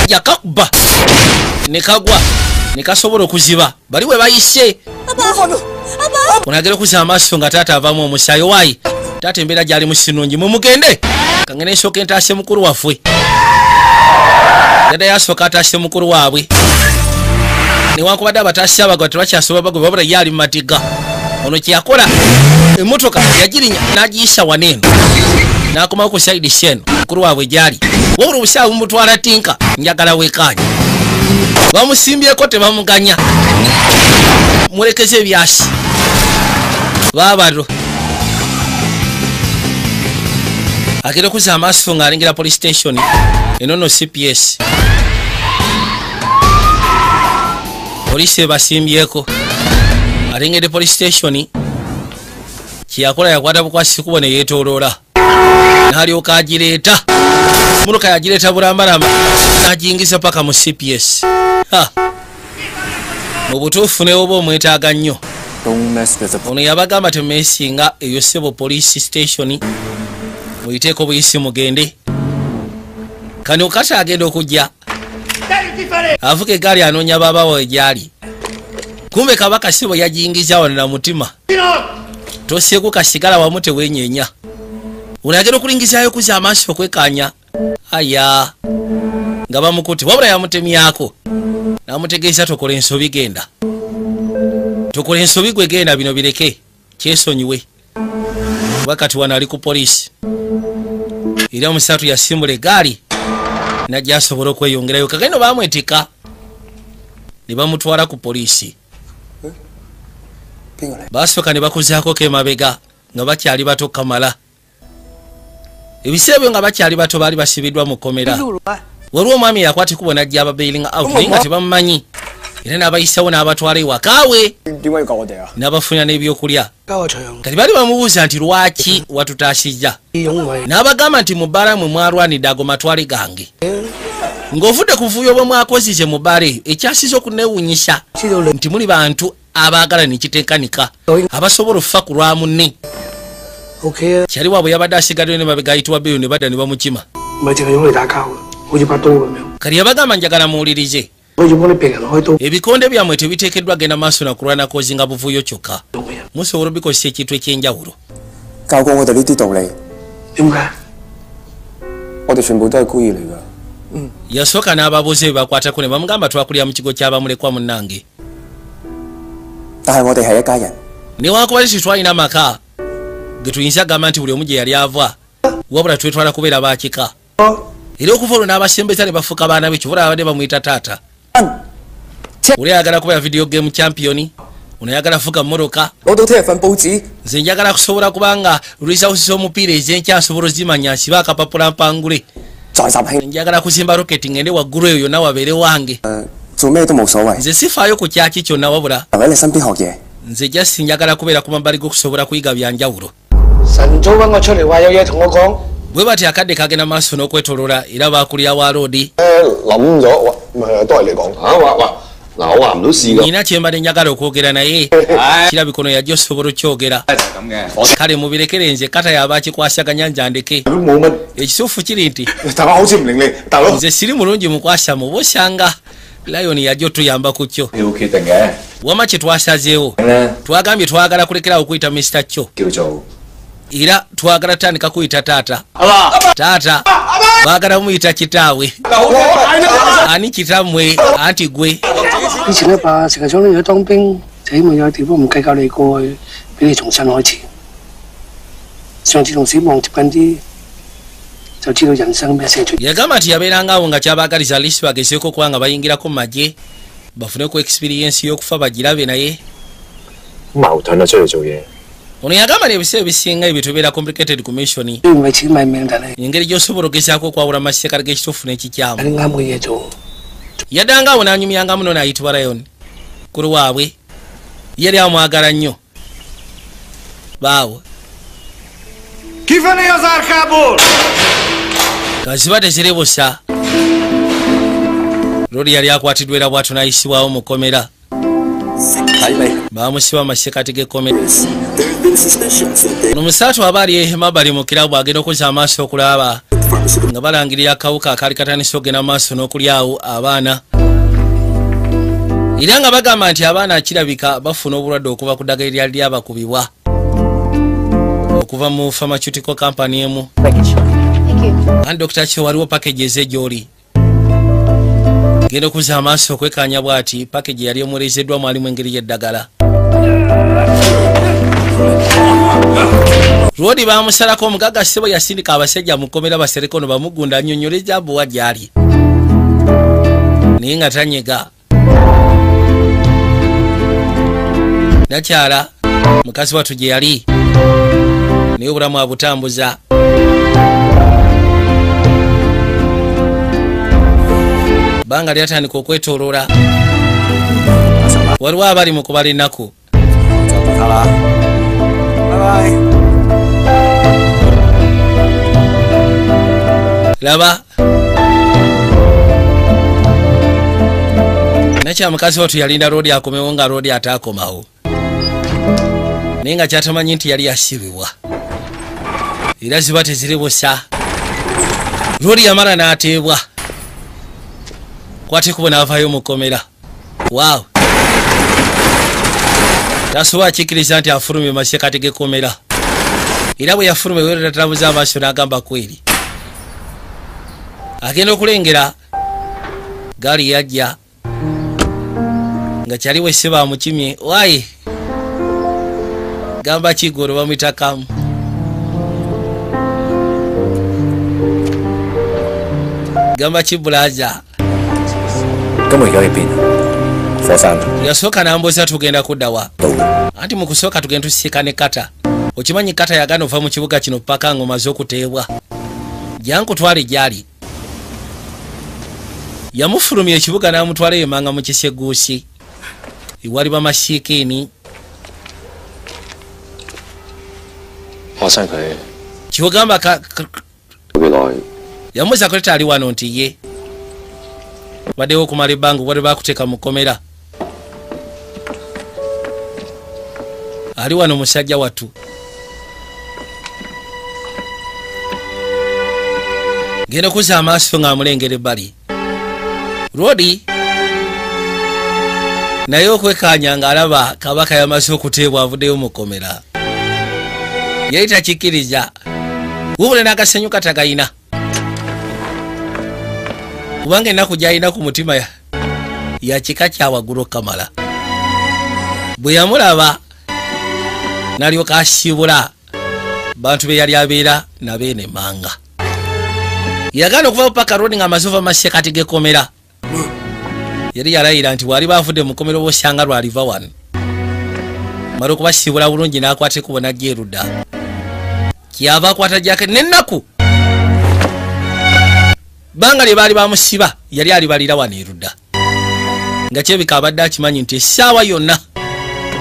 [SPEAKER 1] yakakuba ne kagwa ne kasobola okuziba bali we bayise ono agenda okuza amaaso nga taata avaamu omusaayi waayi taata embeera gyali musinungi mumugende kangene nsooka entaase mukulu waffe dada yasooka ataase mukulu waabwe newankubadde abataasi abagwa tebakyasobola bagwe babula ye ali mu matiga ono kyeyakola emmotoka yagirinya n'agiyisa waneeno n'akomawo ku saidi sheeno mukulu waabwe gyali wabula obusaawe bumutwala tinka njagala weekaanya bamusimbyeko tebamuganya mulekeze ebyasi baabalo agenda okuza amaaso ng'alengera police station enono CPS poliisi ebasimbyeko alengedde police station kyeyakola yakwata bukwasi kubo ne yeetooloola n'alyoka agireeta munuka yagireeta bulambalamba n'agiyingiza paka mu CPS mu butuufu newoba omwetaaga nnyo ono yabagamba temeesinga eyo ssebo police station muyiteeko buyisi mugende kano kati agenda okujja avuga egaali anoonya baabawo egyali kumbe kabaka sibo yagiyingiza wano na mutima tosieku kasigala wamu tewenyeenya ono agenda okulingizayo kuza amaaso okwekanya aya nga bamukutte wabula yamutemyako namutegeeza tokola ensobi genda tokola ensobi gwe genda bino bireke kyesonyiwe kuba kati wano ali ku poliisi era omusatu yasimbula egaali najja asobola okweyongerayo kagendo bamwetika ne bamutwala ku poliisi basooka ne bakuzaako kemabega nga bakyali bato kamala ebiseera byo nga bakyali bato baali basibiddwa mu kkomera waliwo omwami eyakwata ekubo najja ababailinga out naye nga tebamumanyi era n'abayisawo n'abatwala ewakaawe n'abafunira n'ebyokulya kati baali bamubuuza nti lwaki watutaasijja n'abagamba nti mu bbaala mwe mwalwanidde ago matwale gange ng'ovudde ku buvuyo bwe mwakozise mu bbale ekyasiza okuneewuunyisa nti muli bantu abaagala ne kiteekanika abasobola okufa ku lwa munne kyali waabwe yabadde asigaddeyo ne mabega ayitibwa beyo ne badda ne bamukima kali yabagamba njagala muwulirize ebikonde byammwe tebiteekeddwa genda maaso nakulwana kozinga buvuyo kyokka musobola obikozesa ekintu ekyenjawulo yasooka n'ababuuza bye bakwatako ne bamugamba twakulira mu kigo ky'abamulekwa munnange newankubadde tetwalina amaka ge tuyinza gamba nti buli omu gye yali ava wabula twetwala kubeera bakika era okuva olwo n'abasembeza ne bafuuka baana be kibula abadde bamuyita taata oli ayagala kubeera video game champion ono ayagala fuga mmotoka nze njagala kusobola kubanga lulisawusisa omupiira ezenkya nsobola ozimanya nsiba akapapula mpangule njagala kuzimba roketi ngende waggulu eyo yonna wabeere wange nze sifaayo ku kyaki kyonna wabula nze jasi njagala kubeera ku mabbali g'okusobola kuyiga byanjawulo bwe bati akadde kagenda maaso n'okwetolola era baakulira wa loodi nina kyembadde njagala okwogera naye kirabika ono yajja osobola okyogera kale mubirekere nze kata yaba akikwasaganya njandeke ekisuufu kiri nti nze siri mulungi mukwasa muba osanga layoni yajja otuyamba ku kyo wama kye twasazeewo twagambye twagala kulekerawo okuyita Mr. Kyo era twagala tandika kuyita taata baagala muyita kitaawe ani kitammwe anti gwe yagamba nti yabeerangawo nga kyabaagaliza lisi bagezeeko okuba nga bayingirako mu magye bafuneku experience y'okufa bagirabe naye ono yagamba nti ebiseera ebisinga ebyo tubeera complicated commission engeri gy'osobola ogezaako okwawula amasekala g'ekituufu n'ekikyamu yaddangaawo n'anyumyanga muno n'ayitibwa Lion kuli waabwe yali amwagala nnyo baawe kaziba tezirebusa lodi yali akwatiddwa era bwatu n'ayisibwawo mu kkomera bamusiba amasekati g'ekkomera omusaatu aba ali emabbali mu kirabu agenda okuzza amaaso okulaba nga balangirira akawuka akaali katandise okugenda maaso n'okulyawo abaana era nga bagamba nti abaana kirabika bafuna obulwadde okuva ku ddagala eryali lyabakubibwa okuva mu pharmaceutical company emu kandi Dr. Kyo waliwo package ez'egyoli genda okuzza amaaso okwekanya bw'ati package yali omuweerezeddwa mwalimu engeri y'eddagala Rodi bamusalako omugaga ssebo yasindika abasajja mu kkomera basereko no bamugunda annyonnyole jabbuwa gy'ali naye nga tanyega nakyala mukazi wattu gye yali naye obulamu abutambuza banga lyatandika okwetooloola waliwo abali mu kubala ennaku laba nakya mukazi wattu yalinda Rodi akomewo nga Rodi ataakomawo naye nga kyatamanyi nti yali yasibibwa era ziba teziribusa Rodi yamala n'ateebwa kwatekubo n'avaayo mu kkomera waaw tasobola kikkiriza nti afulumye masekati g'ekkomera era bwe yafulumye weeratalabuza amaaso n'agamba kweri agenda okulengera gaali yajja nga kyaliwo esseba amukimye waayi gamba kigolo bamwitakamu gamba kibulaza yasooka n'ambuuza tugenda kuddawa anti mu kusooka tugenda tusisiika ne kata okimanyi kata yagana ova mu kibuga kino paka ng'omaze okuteebwa jankutwale gyali yamufulumya ekibuga n'amutwala yemanga mu kiseguusi ewali bamasiikini kiwogamba yamuza kuleta ali wano nti ye baddewo okumala ebbanga obadde bakuteeka mu kkomera. Ali wano musajja wattu. Genda kuza amaaso ng'amulengera ebbali. Rodi naye okwekanya ng'alaba kabaka yamaze okuteebwa avuddeyo mu kkomera. Yali takikkiriza. Wubula n'akasenyu katagayina. Kubanga ennaku gy'alina ku mutima ya kika kya waggulu Kamala. Bwe yamulaba n'alyoka asiibula bantu be yali abeera nabeene manga. Yagaana okuva paka Rodi ng'amaze ova masekati g'ekkomera. Yali yalayira nti wali bavudde mu kkomera obosanga lwaliva wano. Mala okubasiibula bulungi n'akwata ekkubo n'ajja erudda. Kyava akwata jaketi n'ennaku. Banga lye baali bamusiba yali alibalira wano erudda. Nga kyebika abadde akimanyi nti essaawa yonna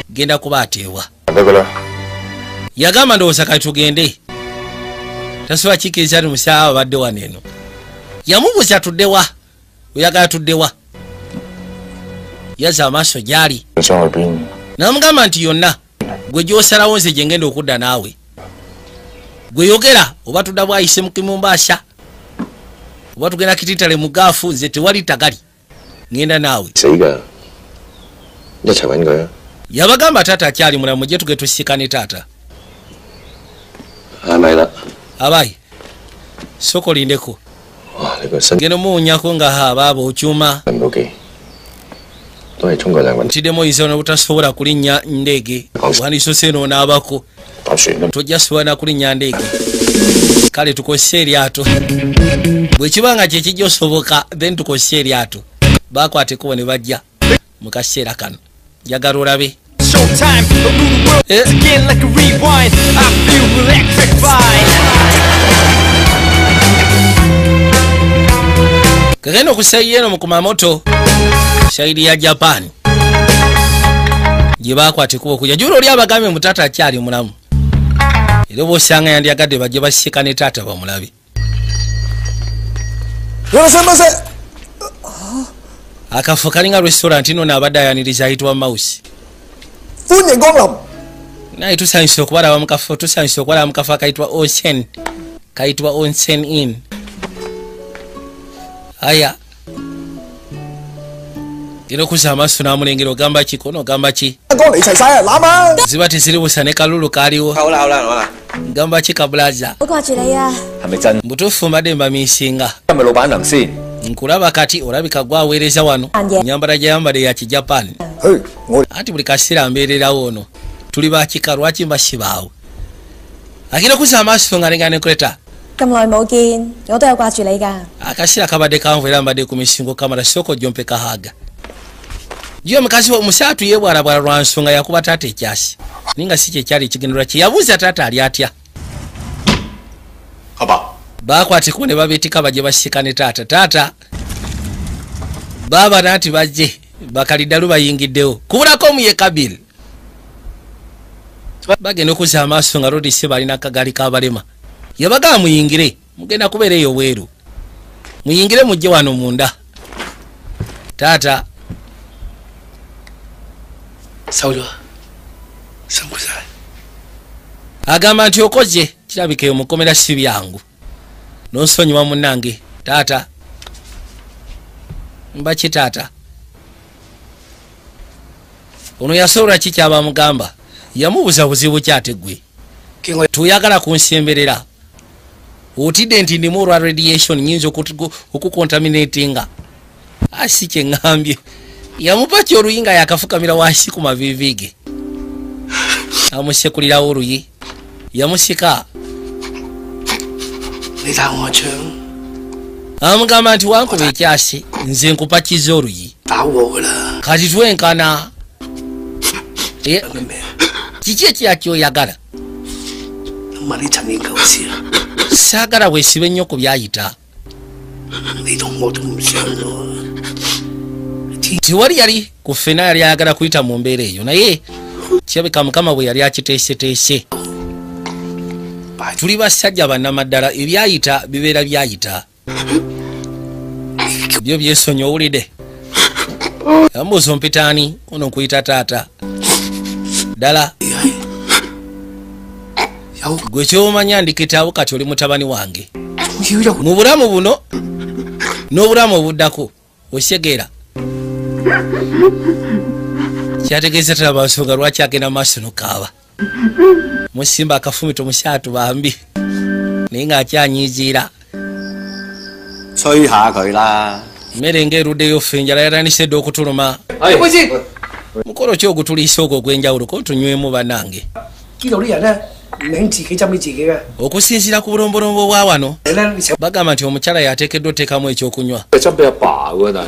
[SPEAKER 1] genda kuba ateebwa. Yagamba ndowooza kati tugende. Tasobola kikkiriza nti musaawa abadde wano eno. Yamubuuza tuddewa. Oyagala tuddewa. Yazza amaaso gy'ali. N'amugamba nti yonna gwe gy'osalawo nze gye ngenda okudda naawe. Gwe yogera oba tudda bwayise mu Kimumbaasha. Oba tugenda Kititale mu Gaafu nze tewali tagali. Ngenda naawe. Yabagamba taata akyali mulamu gye tuge tusikane taata. Abayi. Soko lindeko. Ngeno muunyako nga habaabo okyuma. Ntidemo izo n'obutasobola kulinnya ndege. Waniso seno n'abako. Tojja sobola na kulinnya ndege. Kale tukose eryato. Bwe kibanga kye kijja osoboka then tukose eryato. Bakwate kubo ne bajja mu kaseera kano. Njagala olabe.
[SPEAKER 6] Showtime, a new world again like a rewind. I feel electrified.
[SPEAKER 1] Kagenda okusayira eno mu Kumamoto shahidi ya Japan. Gye bakwate kubo kujja. Jula oli abagambe mutata akyali mulamu. Era bw'osanga yandyagadde bajje basikane taata bamulabe. Akafo kalinga restaurant ino n'abadde ayaniriza ayitibwa Mouse. Naye tusanyusa okubalaba mu kafo, tusanyusa okubalaba mu kafo akayitibwa Ocean. Kayitibwa Onsen Inn. Aya. Gino kuza amaaso n'amulengera ogamba ki kono ogamba ki? Ziba teziri busa ne kalulu kaaliwo. Gamba ki kabulaza? Mbutuufu mbadde mbamiisinga. Nkulaba kati olabika gwaweereza wano. Nyambala gyayambadde ya Kijapani. Ati buli kaseera mbeererawo ono. Tuli bakika lwaki mbasibaawo. Agenda kuza amaaso nga lenga nekuleta. Akaseera kabadde kanvu era mbadde ku misingo Kamala soko jompe kahaga. Jiyo mukazi omusaatu yebwalabwala lwa nsonga yakuba taata ekyasi. Ninga si kye kyali ekigendererwa kye yabuuza taata ali atya. Bakwate kubo ne babeetika bajje basikane taata. Taata baba nati bajje bakaliddalu bayingiddewo. Kubulako omuye Kabil. Bagenda okuza amaaso nga Rodi se balina akagali k'abalema. Yabagamba muyingire mugenda kubeera eyo weeru. Muyingire mujje wano munda. Taata agamba nti okoze kirabika eyo mukomera si byangu. Nonsonyiwa munnange. Taata mbaki taata. Ono yasobola ki kyabamugamba. Yamubuuza buzibu kyate gwe. Tuyagala kunsemberera. Otidde nti ndimu olwa radiation nyinza okukontaminatinga. Asi kye ngambye. Yamupa ky'oluyinga yakafukamira wansi ku mavivi ge. Amusekulirawo oluyi. Yamusika. Amugamba nti wankuba ekyasi nze nkupakiza oluyi. Kati twenkana. Kiki ekyakyoyagala? Saagala weesibe nnyo ku byayita. Tiwali yali ku ffena yali ayagala kuyita mu mbeera eyo naye kirabika Mukama bwe yali akiteeseteese. Tuli basajja bannamaddala ebyayita bibeera byayita. byo byesonyo owulidde ambuuza ompitaani ono nkuyita taata ddala gwe kyomanya ndikitaawo kati oli mutabani wange mu bulamu buno n'obulamu obuddako osegeera kyategeeza talaba nsonga lwaki agenda maaso nokaaba musimba akafumito musyatu bambi naye ng'akyanyiiziira
[SPEAKER 2] 吹下佢啦。
[SPEAKER 1] mmere ng'eruddeyo ffe enjala yatandise dde okutuluma mukolo ki ogutuliisa ogwo ogw'enjawulo ko tunywemu bannange okusinziira ku bulombolombo bwa wano bagamba nti omukyala yateekeddwa oteekamu ekyokunywa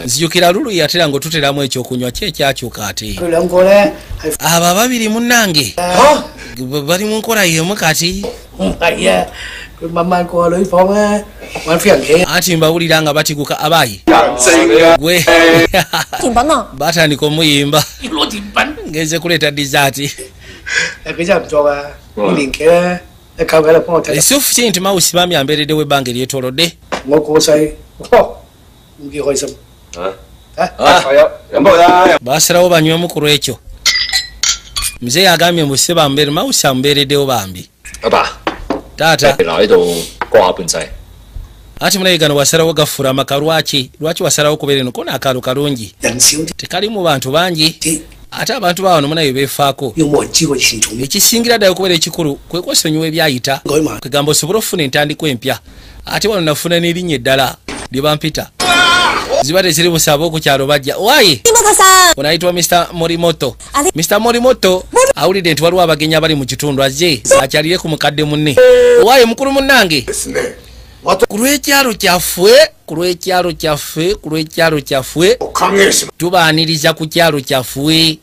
[SPEAKER 1] nzijukira lulu yatera ng'otuteramu ekyokunywa ki ekyakyuka ate abo ababiri munnange bali mu nkola y'emu kati anti mbawulira nga batiguka abaayi gwe batandika omuyimba ngenze kuleeta dizaati isufu ki nti mawusi bambi ambeereddewo ebbanga eryetoolodde basalawo banywemu ku lwekyo muzeeyi agambye mbuse bambeere mawusi amubeereddewo bambi taata ati munayigano wasalawo gafuura amaka lwaki wasalawo kubeera eno kona akaalo kalungi tekalimu bantu bangi ate abantu bawano munayo beefaako ekisingira ddala okubeera ekikulu kwe kwesonyiwa ebyayita kwegamba osobole okufuna entandiko empya ate wano nafuna n'erinnya eddala lye bampita ziba teziri busaaba okukyalo bajja wayi ono ayitibwa Mr. Morimoto. Mr. Morimoto awulidde nti waliwo abagenyi abali mu kitundu azze akyalire ku mukadde munne wayi mukulu munnange ku lw'ekyalo kyaffe tubaaniriza ku kyalo kyaffe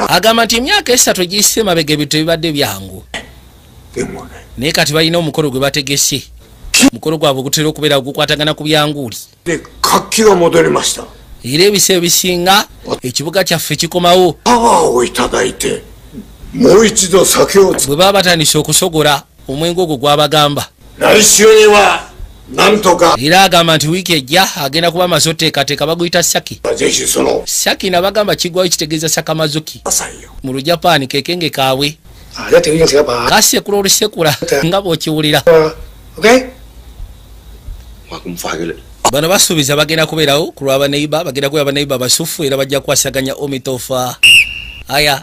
[SPEAKER 1] agamba nti emyaka 3 giyise mabega ebintu ebibadde byangu naye kati balina omukolo gwe bategese mukolo gwabwe gutera okubeera gukwatagana ku byanguuli era ebiseera ebisinga ekibuga kyaffe kikomawo bwe baba batandise okusogola omwenge ogwo gwabagamba era agamba nti wiiki ejja agenda kuba amaze oteekateeka baguyita saki nabagamba kiggwayo kitegeeza sakamazuki mu lujapaani kekenge kaabwe kasekula olusekula nga bw'okiwulira bano basuubiza bagenda kubeerawo ku lw'abaneiba bagenda kubeera abaneiba basufu era bajja kukwasaganya omitofa aya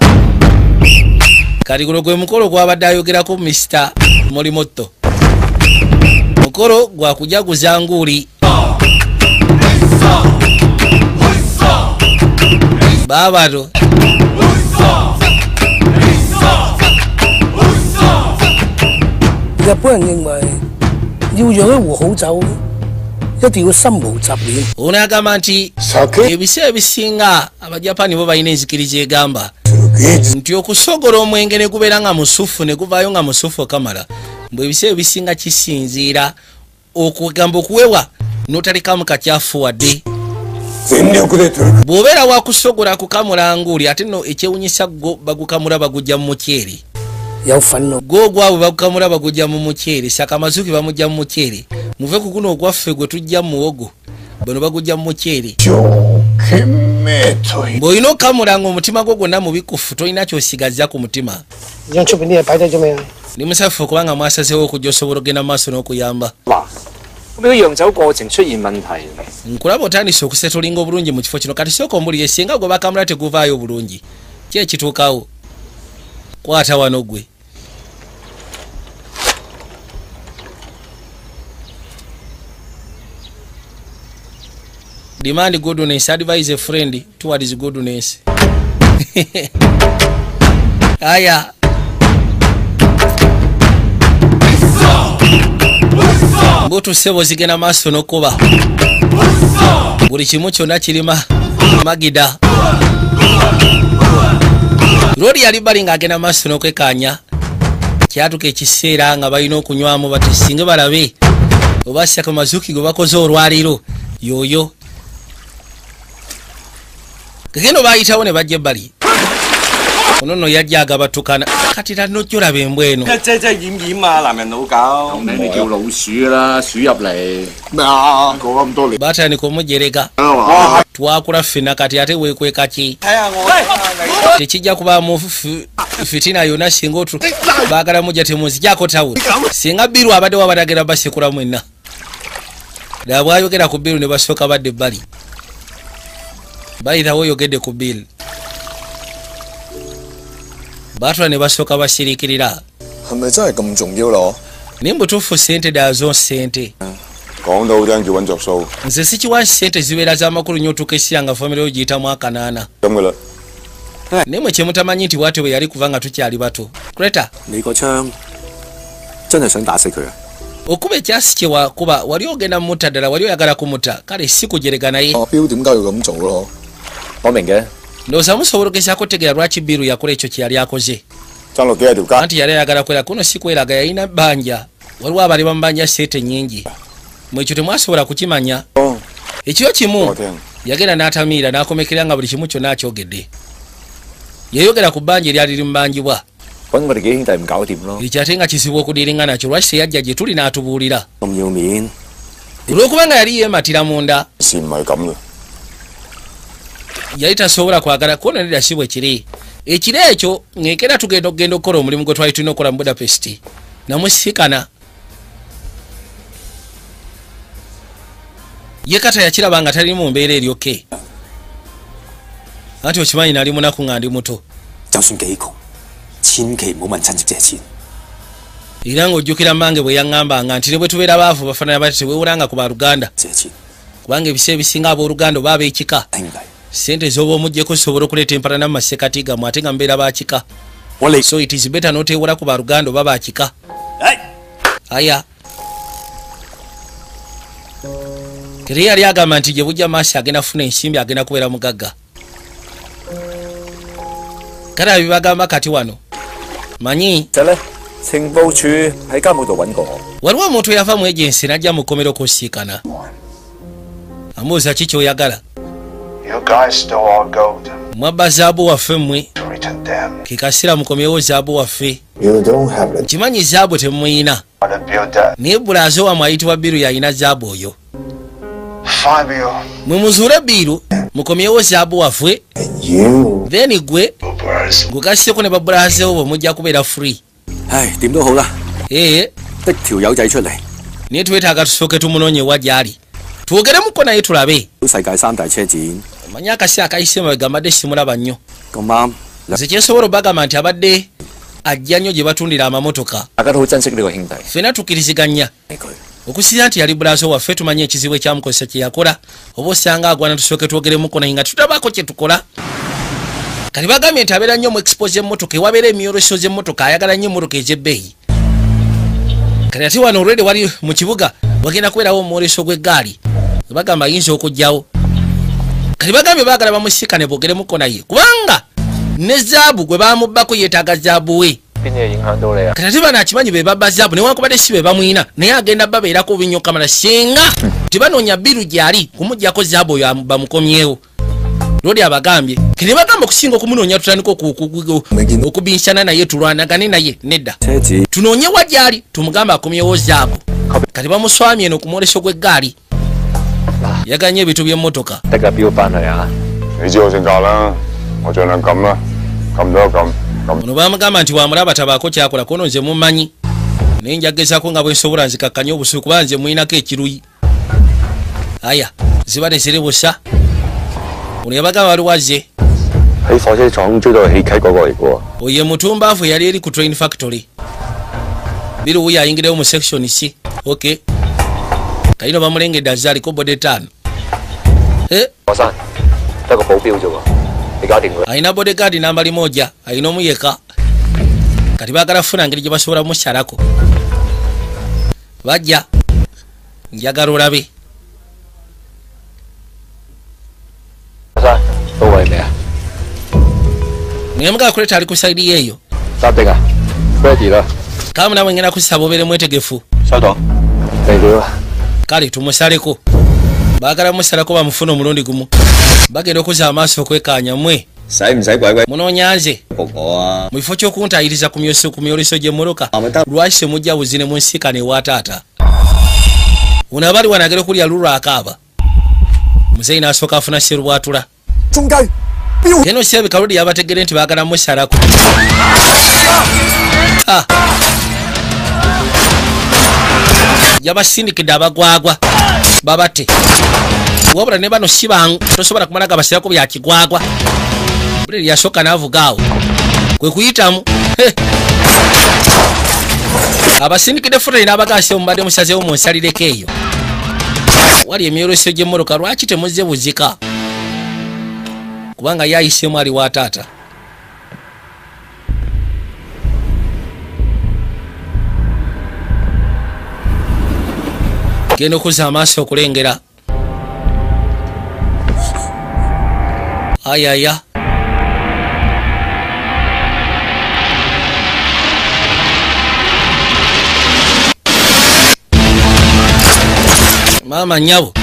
[SPEAKER 1] kati guno gwe mukolo gwabadde ayogerako Mr. Morimoto mukolo gwakujaguza nguuli babato ono agamba nti ebiseera ebisinga abajapani bo balina enzikiriza egamba nti okusogola omwenge ne gubeera nga musufu ne guvaayo nga musufu okamala mbwe ebiseera ebisinga kisinziira okugamba okuwewa notalekamu kakyafu wadde bw'obeera wakusogola kukamula nguuli ate no ekyewunyisa go bagukamula bagujja mu muceere go gwabwe bagukamula bagujja mu muceere sakamazuki bamujja mu muceere muve ku guno ogwaffe gwe tujja mu muwogo bano bagujja mu muceere bw'olina okamula nga omutima gwo gwonna mubikufu tolina kyosigaza ku mutima ndi musaffe okubanga mwasazeewo okujja osobola ogenda mu maaso n'okuyamba nkulaba otandise okusetolinga obulungi mu kifo kino kati sooka ombulire singa gwe bakamula teguvaayo obulungi ki ekituukawo kwata wano gwe demand goodness, advise a friend towards goodness. Aya mbutu sebo zigena maaso n'okuba buli kimu kyonna kirima magida lori yali bali ng'agenda maaso n'okwekanya kyatuka ekiseera nga balina okunywamu bati singa balabe oba sakamazuki gwe bakoze olwaliro yoyo kagendo bayitawo ne bajja ebbali ono no yajja agabatukana kati tanojjola bembwe eno
[SPEAKER 2] 遮遮掩掩啊，男人老狗。
[SPEAKER 7] 咁你叫老鼠啦，鼠入嚟。
[SPEAKER 2] 咩啊？講咁多年。
[SPEAKER 1] batandika omujereka twakula ffenna kati ate weekweka ki
[SPEAKER 2] 睇下我。
[SPEAKER 1] tekijja kubaamu fitina yonna singa baagala mujja temuzijjako tawulo singa biru abadde wabatagera basekula mwenna ddala bwayogera ku biru ne basooka badde ebbali bayitawo oyogedde ku biru batula ne basooka basirikirira
[SPEAKER 2] 係咪真係咁重要咯？
[SPEAKER 1] naye mbutuufu sente ddala zo sente
[SPEAKER 2] 講到好聽叫揾着數。
[SPEAKER 1] nze sikiwa sente zibeera z'amakulu nnyo otuuka nga famire yo giyitamu akanaana
[SPEAKER 2] 咁噶啦。
[SPEAKER 1] naye mwe kyemutamanyi nti bwatyo bwe yali kuva nga tukyali bato Kreta
[SPEAKER 2] 你個槍真係想打死佢啊？
[SPEAKER 1] okuba ekyasi kye wakuba wali ogenda mumutta ddala wali oyagala kumutta kale si kujerega naye
[SPEAKER 2] 阿彪點解要咁做咯？我明嘅。
[SPEAKER 1] ndowooza musobola ogezaako otegeera lwaki biru yakola ekyo kye yali akoze
[SPEAKER 2] 爭落幾條街。
[SPEAKER 1] anti yali ayagala kwera kuno si kweraga yalina bbanja waliwo abali bamubanja sente nnyingi mwekyo temwasobola kukimanya ekiro kimu yagenda n'atamiira n'akomekera nga buli kimu kyonna akyogedde yayogera ku bbanja eryali limubanjibwa
[SPEAKER 2] 揾我哋幾兄弟唔搞掂咯。
[SPEAKER 1] ekyo ate nga kisibu okudiringa nakyo lwaki teyajja gye tuli n'atubuulira
[SPEAKER 2] 咁要面。
[SPEAKER 1] olw'okuba nga yali yeematira munda
[SPEAKER 2] 事唔係咁嘅。
[SPEAKER 1] yali tasobola kwagala kwononera si bwe kiri ekiro ekyo ng'ekera tugenda okugenda okukola omulimu gwe twali tulina okukola mu budapest namusikana ye kata yakiraba nga tali mu mbeera eryoke anti okimanyi nali munaku nga ndi muto
[SPEAKER 2] 就算幾窮，千祈唔好問親戚借錢。
[SPEAKER 1] era ng'ojjukira mmange bwe yaŋŋambanga nti ne bwe tubeera baavu bafaanana bati teweewulanga ku baluganda
[SPEAKER 2] 借錢，
[SPEAKER 1] kubanga ebiseera ebisinga abooluganda oba ab'ekika
[SPEAKER 2] 兄弟，
[SPEAKER 1] sente z'oba omugyeko zisobola okuleeta empalana mu masekati gammwe ate nga mubeera bakika
[SPEAKER 2] 我嚟。
[SPEAKER 1] so it is better n'oteewola ku baluganda oba bakika aya kere yali agamba nti gye bujja maaso agenda funa ensimbi agenda kubeera mugagga kale abibagamba kati wano manyi
[SPEAKER 2] 其實咧，情報處喺監務度揾過我。
[SPEAKER 1] waliwo omuntu eyava mu ejensi n'ajja mu kkomero kusiikana amubuuza ki kyoyagala
[SPEAKER 8] You guys stole our gold.
[SPEAKER 1] mwabba zaabu waffe mmwe
[SPEAKER 8] To return them.
[SPEAKER 1] kikasira mukomyewo zaabu waffe
[SPEAKER 2] You don't have it.
[SPEAKER 1] kimanyi zaabu temuyina
[SPEAKER 8] Or the builder.
[SPEAKER 1] naye bulazo wamwe ayitibwa biru yayina zaabu oyo
[SPEAKER 8] Fabio.
[SPEAKER 1] mwe muzuule biru mukomyewo zaabu waffe
[SPEAKER 2] You.
[SPEAKER 1] then gwe
[SPEAKER 8] Boopers.
[SPEAKER 1] gukaseko ne babulazewo bwe mujja kubeera free
[SPEAKER 2] 唉，點都好啦，
[SPEAKER 1] ee
[SPEAKER 2] 的條友仔出嚟，
[SPEAKER 1] naye twetaaga tusooke tumunoonye wa gy'ali twogeremukko naye tulabe
[SPEAKER 2] 世界三大車展，
[SPEAKER 1] manyi akasi akayise mabega mbadde simulaba nnyo
[SPEAKER 2] 咁啱，
[SPEAKER 1] nze kyensobola obagamba nti abadde ajja nnyo gye batundira amamotoka
[SPEAKER 2] 大家都好珍惜呢個兄弟。
[SPEAKER 1] ffenna tukkiriziganya
[SPEAKER 2] 佢
[SPEAKER 1] okusinza nti yali bulazo waffe tumanyi ekizibu ekyamukozesa kye yakola oba osanga agwana tusooke twogeremukko naye nga tutabaako kye tukola kati bagambye nti abeera nnyo mu expose emmotoka ewabeera emyoloso z'emmotoka ayagala nnyo emmotoka ez'ebbeeyi kati ate wano olwede wali mu kibuga wagenda kubeerawo omwoleso gw'eggaali bagamba ayinza okugjawo kati bagambye baagala bamusikane bogeremukko naye kubanga ne zaabu gwe bamubbako yeetaaga zaabu we
[SPEAKER 2] 邊嘢影響到你啊？
[SPEAKER 1] kati ate bano akimanyi be babba zaabu newankubadde si be bamwina naye agenda babeerako obinyo kamala singa tebanoonya biru gy'ali kumuggyako zaabu oyo bamukomyewo lodi abagambye kene bagamba okusinga okumunoonya tutandika okubinshana naye tulwanagane naye nedda
[SPEAKER 2] 車子
[SPEAKER 1] tunoonye wa gy'ali tumugambe akomyewo zaabu kati bamuswamye eno ku mwoleso gw'eggaali yaganye ebitu by'emmotoka
[SPEAKER 2] 得個標翻去啊！
[SPEAKER 8] 你知我性格啦，我盡量撳啦，撳咗撳。
[SPEAKER 1] ono bamugamba nti wamulaba tabaako kyakola kono nze mumanyi naye njagezaako nga bwensobola nzikakkanye obusuku kuba nze muyinako ekiruyi aya ziba teziribusa ono yabagamba waliwo azze
[SPEAKER 2] 喺火車廠追到起契嗰個嚟嘅喎。
[SPEAKER 1] oyo mutumbaavu yali eri ku train factory biri wuyo ayingirayo mu section c ok kayino bamulengedde azze aliko bode 5
[SPEAKER 2] 學生得個保鏢啫喎，你搞掂佢。
[SPEAKER 1] alina bodegaard nambali moja alina omuyeka kati baagala funa ngeri gye basobola mukyalako bajja njagala olabe
[SPEAKER 2] 學生到位未啊？
[SPEAKER 1] naye mugala kuleta ali ku saidi yeeyo
[SPEAKER 2] 答定啊 ？Ready 啦，
[SPEAKER 1] kaamu nawe ngenda kusaba obeere mwetegefu
[SPEAKER 2] 收到。嚟料啊！
[SPEAKER 1] kale tumusaleko baagala musalako bamufuna omulundi gumu bagenda okuzza amaaso okwekaanya mmwe
[SPEAKER 2] 使唔使鬼鬼
[SPEAKER 1] munonyanze
[SPEAKER 2] 仆我啊？
[SPEAKER 1] mu kifo ky'okuntayiriza ku myoleso gy'emmoloka lwaki temujja buzine mu nsiikane ewa taata ono abali wanagera okulya lulu akaaba muzeyi n'asooka afuna serubwatula eno sebe kalodi yabategere nti baagala musalako yabasindikidde abagwagwa babatte wabula ne bano sibangu tosobola kumala gabasirako bya kigwagwa buli lyasooka n'avugaawo kwe kuyitamu abasindikidde futali n'abagaasi omubadde musazeewo mu nsalireko eyo wali emyoleso gy'emmoloka lwaki temuzze buzika kubanga yayiseemu ali wa taata genda okuzza amaaso okulengera ayaya mama nyabo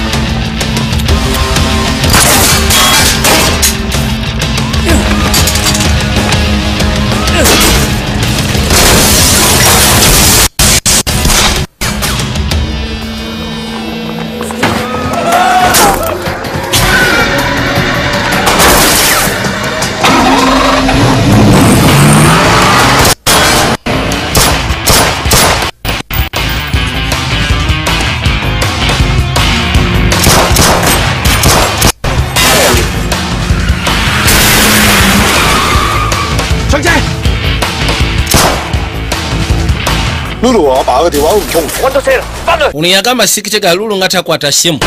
[SPEAKER 8] Lulu 阿爸個電話都唔通，揾到車啦，翻去。
[SPEAKER 1] ono yagamba sikitega lulu nga takwata simu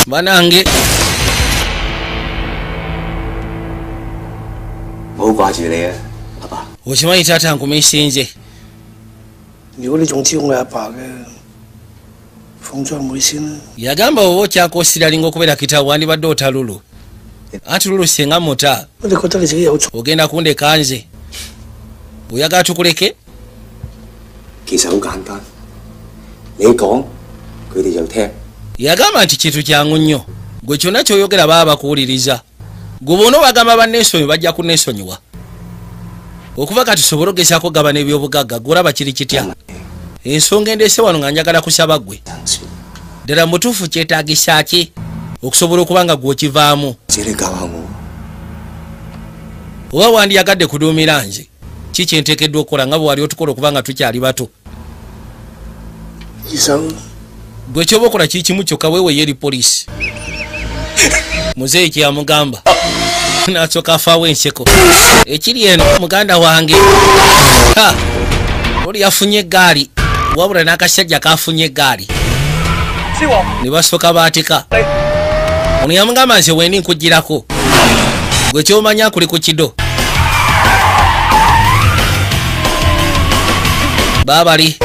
[SPEAKER 1] banange
[SPEAKER 2] 我好掛住你啊，阿爸。
[SPEAKER 1] okimanyi taata nkumisinze
[SPEAKER 9] 如果你仲知我係阿爸嘅，放咗阿妹先啦。
[SPEAKER 1] yagamba oba okyakoosira linga okubeera kitaawo wandibadde ota lulu anti lulu singa muta
[SPEAKER 9] 我哋覺得你自己有錯。
[SPEAKER 1] ogenda kundeka nze oyagala tukuleke
[SPEAKER 2] 其實好簡單，你講佢哋就聽。
[SPEAKER 1] yagamba nti kintu kyangu nnyo gwe kyonna kyoyogera baba bakuwuliriza gwe bona obagamba banneesonyi bajja kunneesonyiwa okuva kati sobole ogezaako gabana ebyobugagga gwolaba kiri kitya ensonga endeese wano nga njagala kusaba ggwe ddala mutuufu kyetaagisa ki okusobola okuba nga gw'okivaamu oba wandiyagadde kuduumira nze ki kyenteekeddwa okukola nga bwe wali otukola okuba nga tukyali bato gwe kyoba okola kiri kimu kyokka weeweyo eri poliisi muzeeyi kyeyamugamba nasooka afaawo enseko ekiri eno muganda wange oli yafunye eggaali wabula n'akasajja kafunye eggaali ne basooka baatika ono yamugamba nze wendi nkugirako gwe kyomanya kuli ku kido baabali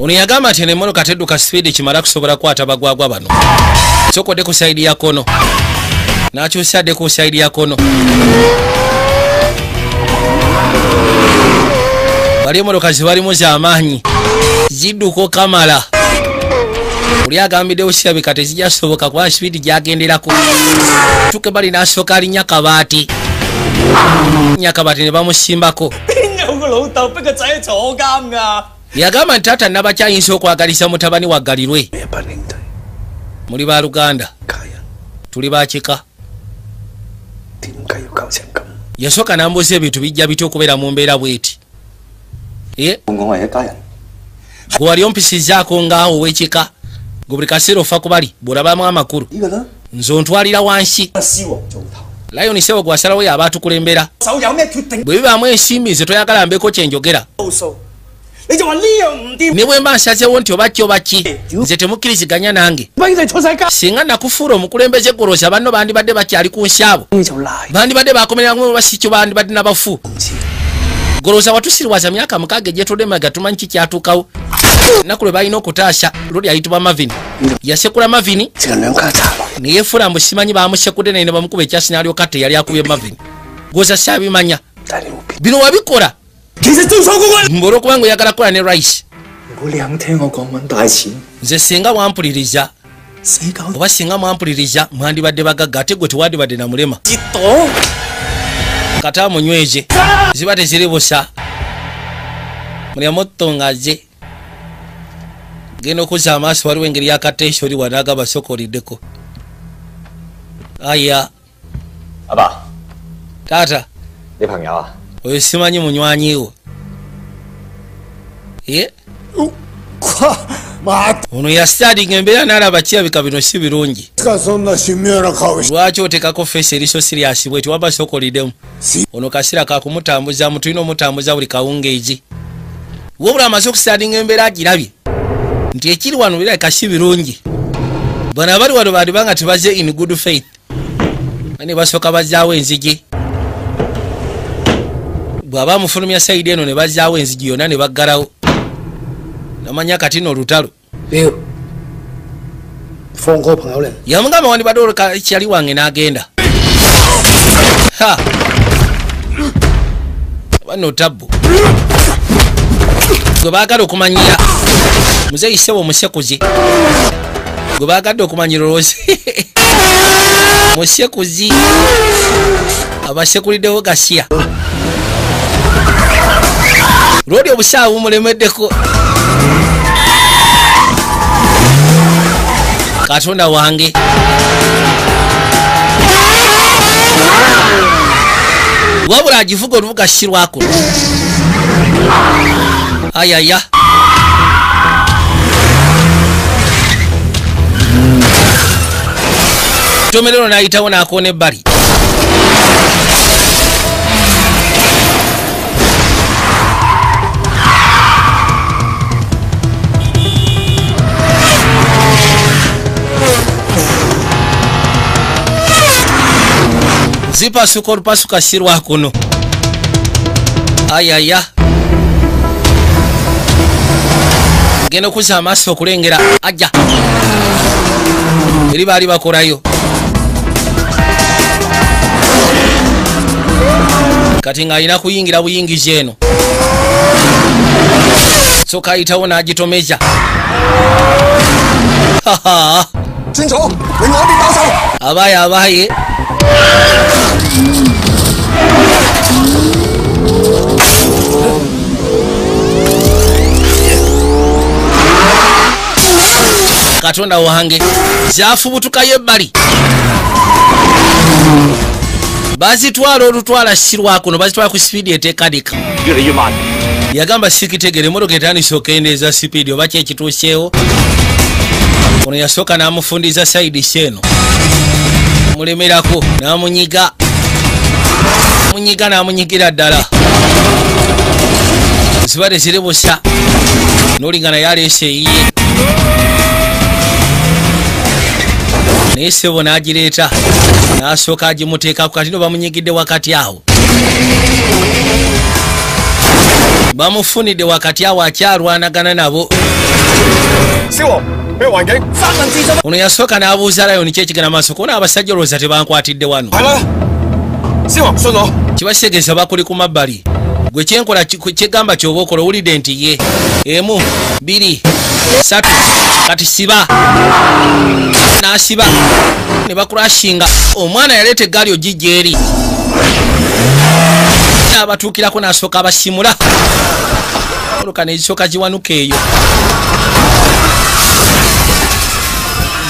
[SPEAKER 1] ono yagamba nti nemmotoka tedduka sipiidi kimala kusobola kukwata bagwagwa bano sokodde ku saidi ya kono nakyusadde ku saidi ya kono bali emmotoka zibalimu z'amaanyi zidduka kamala oli agambiddewo kirabika tezijjasoboka kuba sipiidi gyagenderako tuke bali n'asooka alinnya kabaati nyakabaati ne bamusimbako yagamba nti taata nabakyayinza okwagalisa mutabani waggalirwe muli baluganda tuli bakika yasooka nambuuza ebintu bijja bitya okubeera mu mbeera bweti gwe wali ompisizaako ngaawo ow'ekika gwe buli kaseera ofa ku bali bw'olabamu amakulu nze ontwalira wansi Lion sewo gwasalawo yaba atukulembera bwe bibaamu ensimbi nze toyagala mbeko kyenjogera ne bwe mba nsazeewo nti oba ki oba ki nze temukkiriziganya nange singa nakufuula omukulembeze golosa banno bandibadde bakyali ku nsi abo bandibadde bakomereramu basikyo bandibadde nabafu golosa watusiriwaza myaka mukaaga egyetodde maga tumanyi ki kyatuukawo naku lwe balina okutaasa luli ayitibwa Marvin yasekula Marvin
[SPEAKER 9] 这个人看惨了。
[SPEAKER 1] neyefula mbu simanyi bamusekudde naye ne bamukuba ekyasi n'alyoka atta yali akubye Marvin gwoza sabimanya bino wabikola ng'olwokubanga oyagala kukola ne Rice
[SPEAKER 2] 如果兩聽我講揾大錢，
[SPEAKER 1] nze singa mwampuliriza
[SPEAKER 2] 死狗
[SPEAKER 1] oba singa mwampuliriza mwandibadde bagagga ate gwe tewandibadde na mulema
[SPEAKER 2] 跌倒。
[SPEAKER 1] kata munyweje ziba teziri busa mulyamuttongaze genda okuzza amaaso waliwo engeri yakateesi oli wanaaga basokoliddeko aya
[SPEAKER 2] 阿爸，
[SPEAKER 1] taata
[SPEAKER 2] 你朋友啊？
[SPEAKER 1] oyo simanyi munywanyiwo ye ono yastadinga embeera n'alaba kirabika bino si birungi lwaki otekako feesi eriso siriasi bweti waba sokoliddemu ono kasira kakumutambuza mutulina omutambuza buli kawungeezi wobula amaze okusitadinga embeera agirabye nti ekiri wano birabika si birungi bano abali wano bandibanga tebaze in good faith ne basooka bazaawo enzigi bw'aba mufulumya sayidi eno ne bazaawo enzigi yonna ne baggalawo namanya kati no lutalo
[SPEAKER 9] 表，放個朋友嚟。
[SPEAKER 1] yamugamba wandibadde oluka kyali wange n'agenda ha bano tabbu gwe baagala okumanyira muzeeyi ssebo omusekuzi gwe baagadde okumanyira olwozi musekuzi abasekuliddewo gasiya lwoli obusaawe bumulemeddeko katonda wange wabula agivuga oluvuga shirwako ayaya tomerero nayitawo nakoona ebbali zipasuka olupasuka sirwa kuno ayaya genda okuzza amaaso okulengera ajja eri baali bakolayo kati ng'alina kuyingira buyingizi eno soka ayitawo n'agitomeza abaaye abaaye katonda wange zafubutukayo ebbali bazitwala olutwala sirwa kuno bazitwala ku sipiidi eteekadika yagamba sikitegere emotoka etandise okendeeza sipiidi oba kyekituuseewo ono yasooka n'amufundiza sayidi seeno mulemerako n'amunyiga n'amunyigira ddala ziba teziri busa n'olingana yaleese eyiye naye ssebo n'agireeta n'asooka agimuteekaku kati no bamunyigidde wakati awo bamufunidde wakati awo akyalwanagana nabo ono yasooka n'abuuza layoni kyekigenda maaso kuona abasajja olowooza tebankwatidde wano kibakitegeeza bakuli ku mabbali gwe kyenkola kyegamba kyoba okola owulidde nti ye 1 2 3 kati siba n'asiba ne bakulashinga omwana yaleeta eggaali ogijja eri abatuukirako n'asooka abasimula oluka nezisooka ziwanuka eyo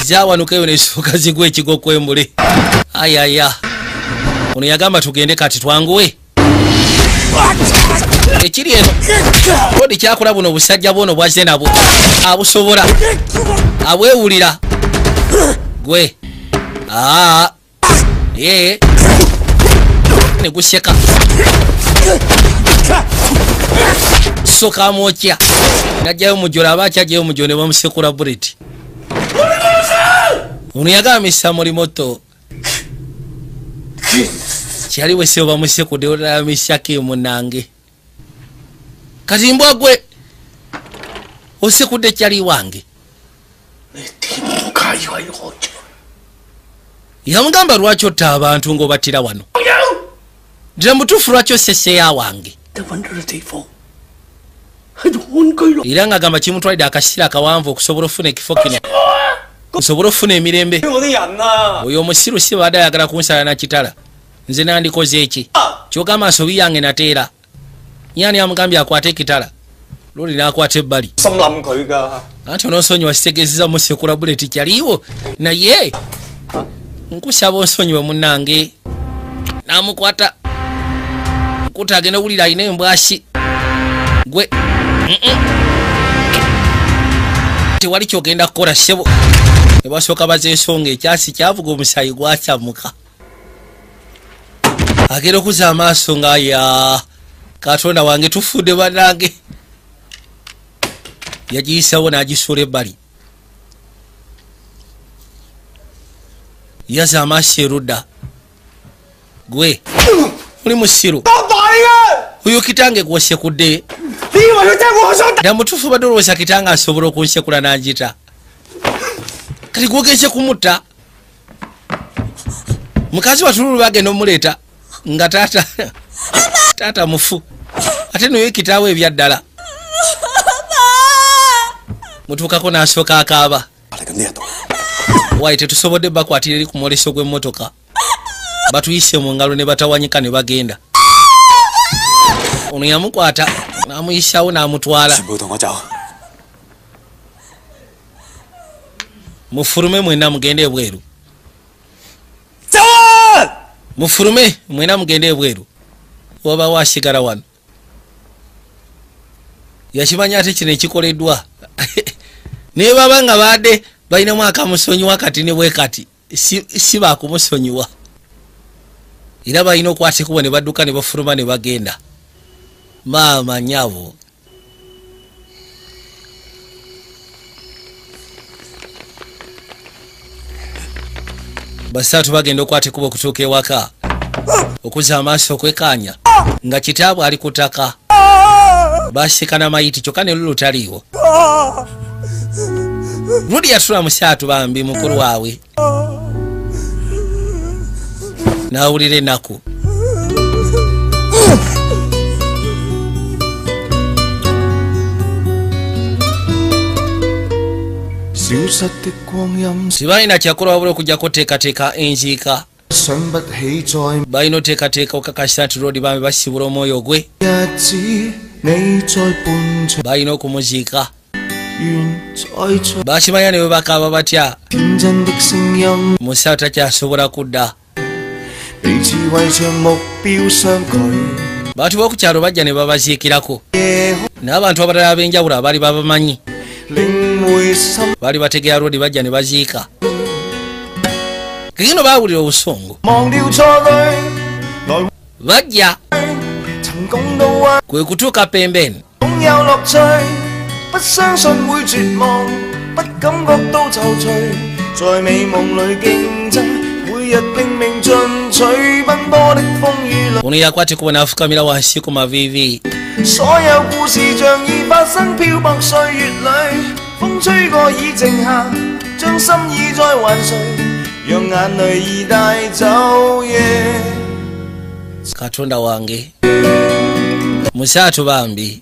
[SPEAKER 1] zawanuka eyo nezisooka zigwa ekigo kwembule ayaya ono yagamba tugende kati twanguwe ekiri eno odi kyakola buno obusajja bwono bwazze nabwo abusobola abwewulira gwe ye neguseka soka amwokya najjayo mujola aba akyajjayo mujola ne bamusekula buleti ono yagamba misa mulimoto kyali weseo bamusekudde olala misyako munange kati mbwa gwe osekudde kyali wange yamugamba lwaki otta abantu ng'obattira wano ddira mutuufu lwaki oseseeya wange era ng'agamba kimutwalidde akaseera akawanvu okusobola okufuna ekifo kino osobola okufuna emirembe oyo omusiru si baadde ayagala kunsala na kitala nze nandikoze eki kyogamba nsobi yange nateera nyani amugambye akwate ekitala luli nakwata ebbali anti onosonyiwa kitegeezeza musekula buleti kyaliiwo naye nkusaba onsonyiwe munnange namukwata nkuta agenda owulira alina embwashi gwe tewali kyogenda kukola ssebo ne basooka bazensonga ekyasi kyavuga omusayi gwakyamuka agenda okuza amaaso nga ya katonda wange tufudde bannange yagiyisawo n'agisuula ebbali yaza amaaso erudda gwe oli musiru oyo kitange gwosekudde dda mutuufu badde olowooza kitange asobola okunsekula n'angita kati gwogenze kumutta mukazi watululu bagenda omuleeta nga taata mufu ate noyo kitaawo ebyaddala mutuukako n'asooka akaaba wayi tetusobodde bakwatira eri ku mwoleso gw'emmotoka batuyise mu ngalo ne batawanyika ne bagenda ono yamukwata n'amuyisawo n'amutwala mufulume mwena mugende ebweru mufulume mwena mugende ebweru oba wasigala wano yakimanya ate kino ekikoleddwa naye baba nga baadde balinamu akamusonyiwa kati ne bwe kati si bakumusonyiwa era balina okwata ekubo ne badduka ne bafuluma ne bagenda maama nyabo basatu bagenda okwata ekubo okutuuka ewaka okuza amaaso okwekanya nga kitaabwe ali ku ttaka basikana mayiti kyokka ne lulu taliiwo ludi yatula musaatu bambi mukulu waabwe n'awulira ennaku tibalina kyakola wabula okujjako teekateeka enziika balina oteekateeka okakasa nti lodi bambi basibula omwoyo gwe balina okumuziika bakimanya ne bwe bakaaba batya musawo takyasobola kudda bantu b'okukyalo bajja ne babaziikirako n'abantu abalala ab'enjawulo abaali babamanyi baali bategera lodi bajja ne baziika kekino baawulira obusungu bajja kwe kutuuka pembeni ono yakwata ekubo n'afukamira wansi ku maviivi katonda wange musaatu bambi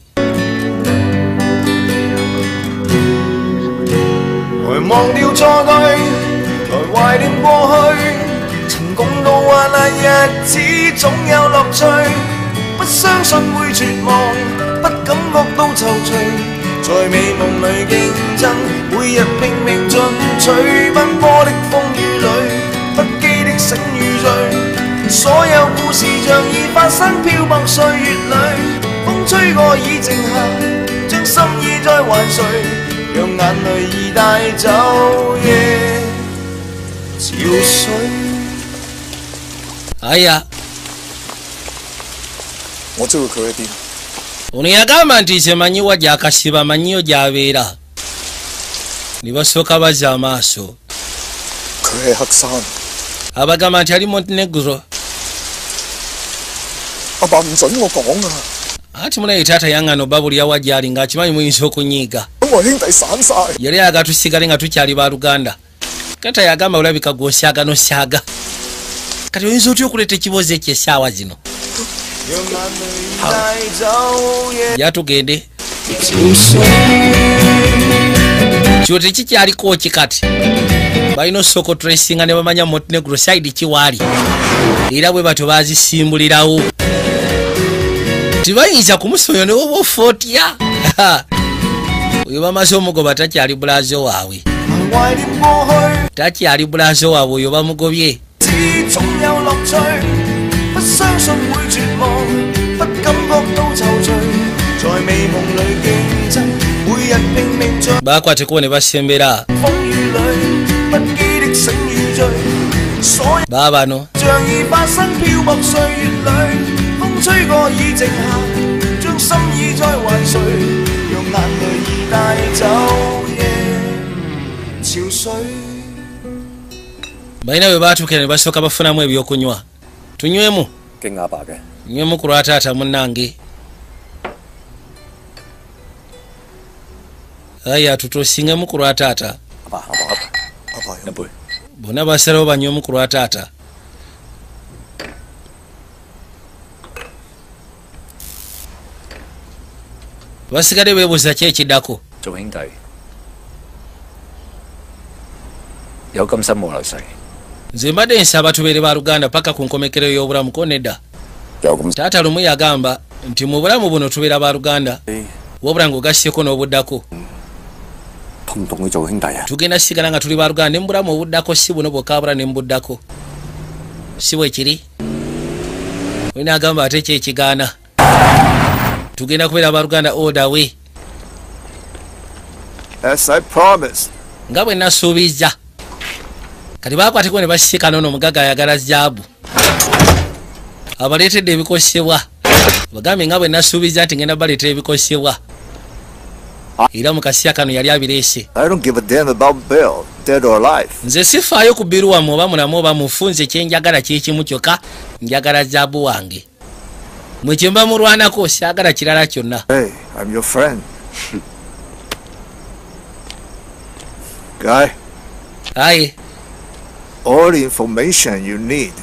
[SPEAKER 1] aya ono yagamba nti semanyiwa gyakasiba manyiyo gyabeera ne basooka bazza amaaso abagamba nti ali Montenegro ati mulaye taata yangano babulya wajjali ng'akimanyi muyinza okunyiiga yali agatusigale nga tukyali ba Luganda kata yagamba olabika gwosyaga nosyaga kati oyinza otya okuleeta ekibuuzo ekyo essaawa zino yatugende kyo tekikyaliko ki kati balina osooka otresinga ne bamanya montenegro side kiwaali era bwe batyo bazisimbulirawo tibayinza kumusoyo ne woba ofootya oyo bamaze omugoba takyali bulazo waabwe takyali bulazo waabwe oyo bamugobye bakwateko ne basembera babano balina bwe baatuukira ne basooka bafunamu ebyokunywa tunywemu nywemu ku lwataata munnange aya tutosingemu ku lwataata bonna basalawo banywemu ku lwataata basigadde beebuuza ki ekiddako nze mbadde nsaba tubeere ba luganda paka ku nkomekero y'obulamu ko nedda taata lumu yagamba nti mu bulamu buno tubeera ba luganda wabula ng'ogasseko n'obuddako tugenda sigala nga tuli ba luganda ne mu bulamu obuddako si buno bwokabula ne mubuddako si bwe kiri olina agamba ate kyekigaana tugenda kubeera ba luganda order we nga bwe nasuubiza kati bakwateko ne basisinkana ono omugaga ayagala zaabu abaleetedde ebikosebwa bagambe nga bwe nasuubiza nti ngenda baleetera ebikosebwa era mu kaseera kano yali abireese nze sifaayo ku biru wamu oba mulamu oba mufunze kyenjagala kyekimu kyokka njagala zaabu wange mwe kye mba mulwanako saagala kirala kyonna aye
[SPEAKER 10] all the information you need.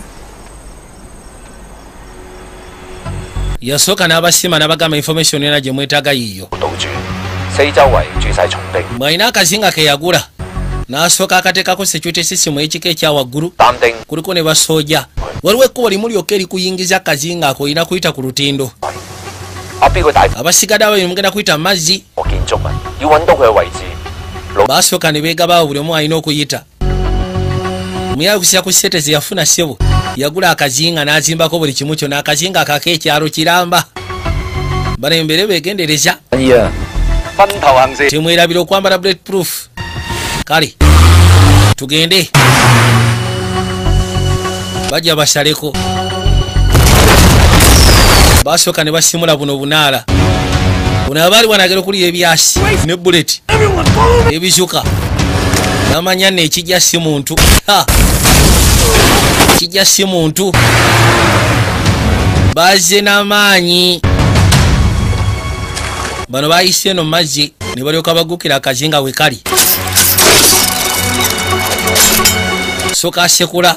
[SPEAKER 1] yasooka n'abasima n'abagamba information yonna gye mwetaaga yiyo mwalina akazinga ke yagula n'asooka akateekako security system ekika ekyawaggulu kuliko ne basooja waliwo ekkubo limu lyokka erikuyingiza akazinga ako olina kuyita ku lutindo abasigadde abo mugenda kuyita mazzi basooka ne beegabaawo buli omu alina okuyita muyawe kusira ku sete ze yafuna sebo yagula akazinga n'azimbako buli kimu kyonna akazinga akako ekyalo kiramba balembere begendereza temwerabira okwambala bulletproof kale tugende bajja basaleko basooka ne basimula buno bunaala buno abaali wanagera okuliya ebyasi ne bullet ebizuka namanya nno ekijja si muntu ekijja si muntu bazze n'amaanyi bano bayise eno mazzi ne balyoka bagukira akazinga we kali soka asekula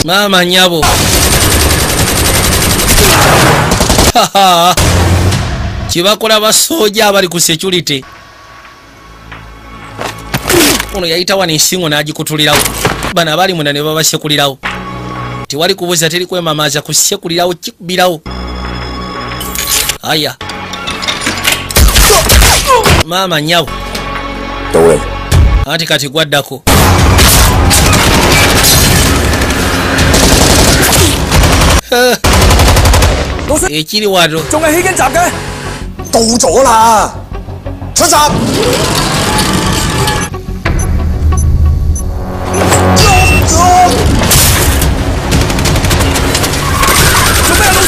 [SPEAKER 1] maama nyabo kibakola basooja abali ku security ono yayita wano ensingo n'agikutulirawo bano abali munda ne babasekulirawo tewali kubuuza teri kwemamaaza kusekulirawo kikubirawo aya maama nyabo anti kati gwaddako ekiri wano
[SPEAKER 2] 仲係起緊閘嘅，到咗啦，出閘！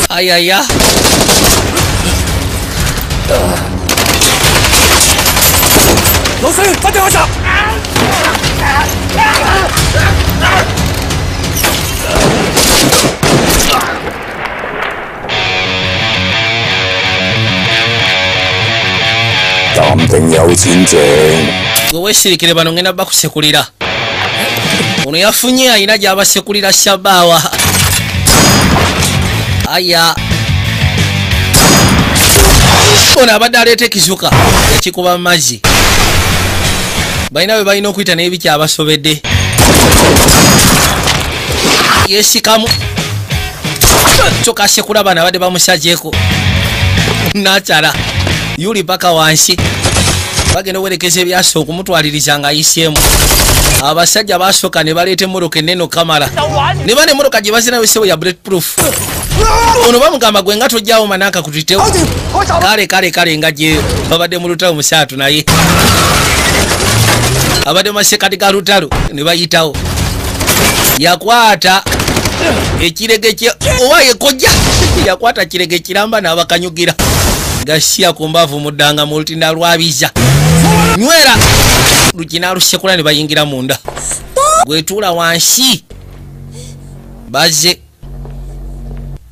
[SPEAKER 1] 哎呀呀！
[SPEAKER 2] 老師，快啲開閘！
[SPEAKER 8] 有錢剩。
[SPEAKER 1] gwe weesirikire bano ngenda bakusekulira. Ono yafunye ayina gy'abasekulira Shabaawa. Aya. Ono abadde aleeta ekizuka ekikuba mu mazzi. Balina bwe balina okuyita naye bikyabasobedde. Yeesikamu. Kyokka asekula bano abadde bamusagyeko. N'akyala. Yuli paka wansi. Bagenda owerekeza ebyasa okumutwaliriza ng'ayiseemu. Abasajja basooka ne baleeta emmoroka ennene okamala. Ne bane emmoroka gye bazina wesebo ya bulletproof. Ono bamugamba gwe nga tojjawo manaka kutitewo. Kale nga gye babadde mu lutalo musaatu naye. Abadde masekati ga lutalo ne bayitawo. Yakwata ekirege kye owaye kojja. Yakwata kirege kiramba n'abakanyugira. Gasiya ku mbavu muddanga mu lutinda lwabiza. Nywera lukina lusekula ne bayingira munda. Gwetuula wansi. Bazze.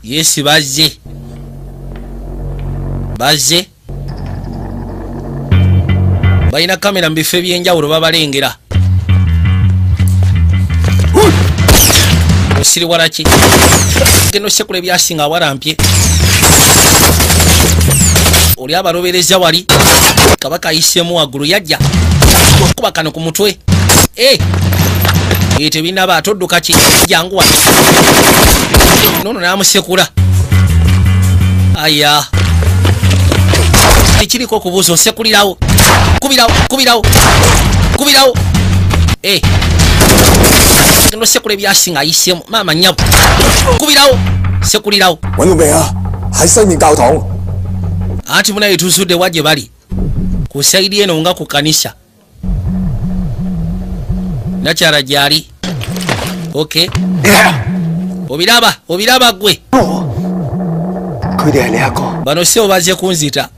[SPEAKER 1] Yesi bazze. Bazze. Balina kamera mu bifo ebyenjawulo babalengera. Osiri walaki. Genda osekula ebyasinga awalampye. Oli abalobereza wali. Kabaka ayiseemu waggulu yajja. Kuba kano ku mutwe. Tebinaba atodduka ki jangu wano. Nono n'amusekula. Aya. Ekiriko okubuuza osekulirawo. Kubirawo. Genda osekula ebyasinga ayiseemu. Maama nnyabo. Kubirawo. Sekulirawo.
[SPEAKER 2] 揾到未啊？喺西面教堂。
[SPEAKER 1] Anti munaye tuzudde wa gye bali. Ku saidi eno nga ku kanisa. Nakyala gyali. Okay. Obiraba gwe. Bano sebo bazze kunzita.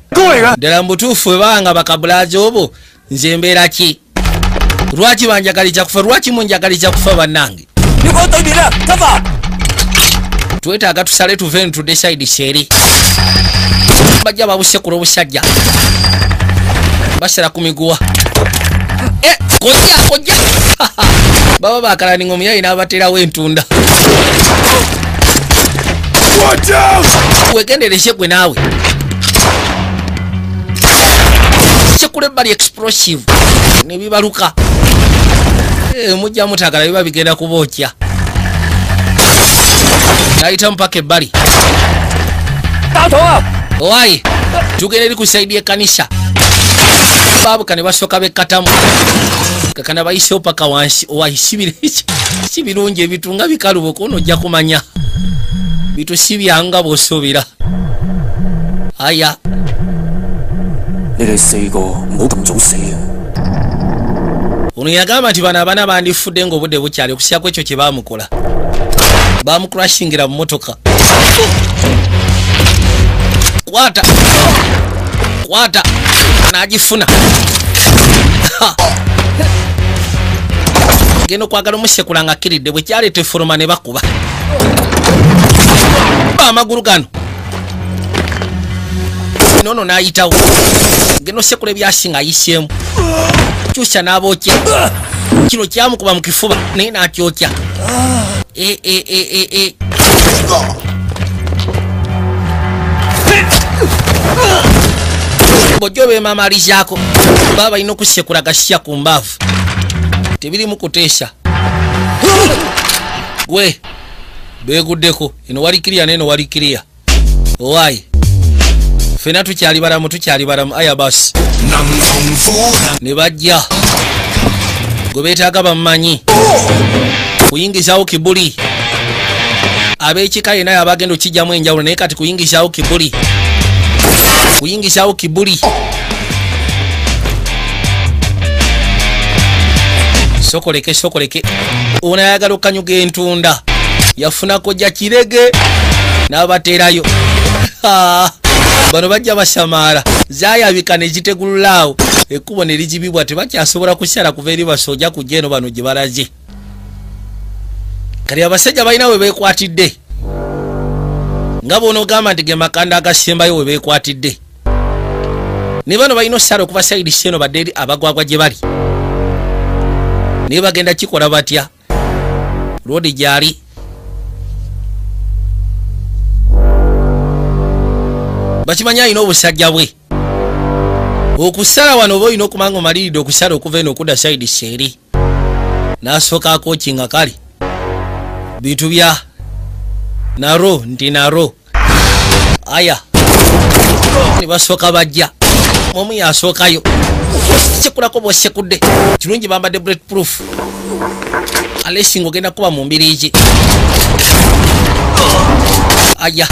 [SPEAKER 1] Ddala mbutuufu bwe banga bakabulaazi obwo nze mbeera ki? Lwaki banjagaliza kufa? Lwaki munjagaliza kufa bannange? Twetaaga tusale tuve ntudde saidi seeri. Bajja babusekula obusajja. Basala ku miguwa. Kojja. Baba bakalaninga omuyayi n'abaterawo entunda. Wegendereshe gwe naawe. Sekula ebbali explosive. Ne bibaluka. Mujja mutagala biba bigenda kubookya. Nayita mpaka ebbali. Owaye, tugenda eri ku saidi y'ekkanisa. Babuka ne basooka bekkatamu. Kakana bayisewo paka wansi. Owaye si birungi ebitu nga bikalubo kono ojja kumanya. Bitu si byanga bw'osuubira. Aya.
[SPEAKER 2] 你哋4個唔好咁早死啊！
[SPEAKER 1] Ono yagamba nti bano abaana bandifudde ng'obudde bukyali okusyako ekyo kye baamukola. Baamukurashingira mu motoka. Kwata n'agifuna. Genda okwagala omusekula nga akkiridde bwe kyaleeta efuluma ne bakuba. Amagulu gano. Nono n'ayitawo. Genda osekula ebyasinga ayiseemu. Kyusa n'abookya. Kino kyamukuba mu kifuba naye n'akyokya. Bojjo beemamalizaako. Baba balina okusekula gasiya ku mbaavu. Tebirimu kuteesa. Gwe beeguddeko. Eno wali kiriya n'eno wali kiriya. Owaaye. Fena tukyali balamu. Aya basi. Ne bajja. Gwe beetaaga bamumanyi. Kuyingizaawo kibuli. Ab'ekika yennayo abagenda okijjamu enjawulo naye kati kuyingizaawo kibuli. Sokoleke. Ono ayagala okanyuga entunda. Yafunako gya kirege n'abateerayo. Bano bajja basamaala. Zaayabika ne zitegululaawo. Ekkubo ne ligibibwa tebakyasobola kusyala kuva eri basojja kujja eno bano gye balaze. Kati abasajja balina we beekwatidde. Nga bw'onoogamba nti ge makanda agasembayo we beekwatidde. ne bano balina osala okuva saidi seno badde eri abagwagwa gye bali naye bagenda kikola batya loodi gyali bakimanyi alina obusajja bwe okusala wano oba olina okumanga omaliridde okusala okuva eno okudda saidi seeri n'asooka akokinga kale bintu bya naro nti naro aya ne basooka bajja omu yasookayo sekulako bwosekudde kirungi bambadde bullet proof alesinga ogenda kuba mu mbiri ki aya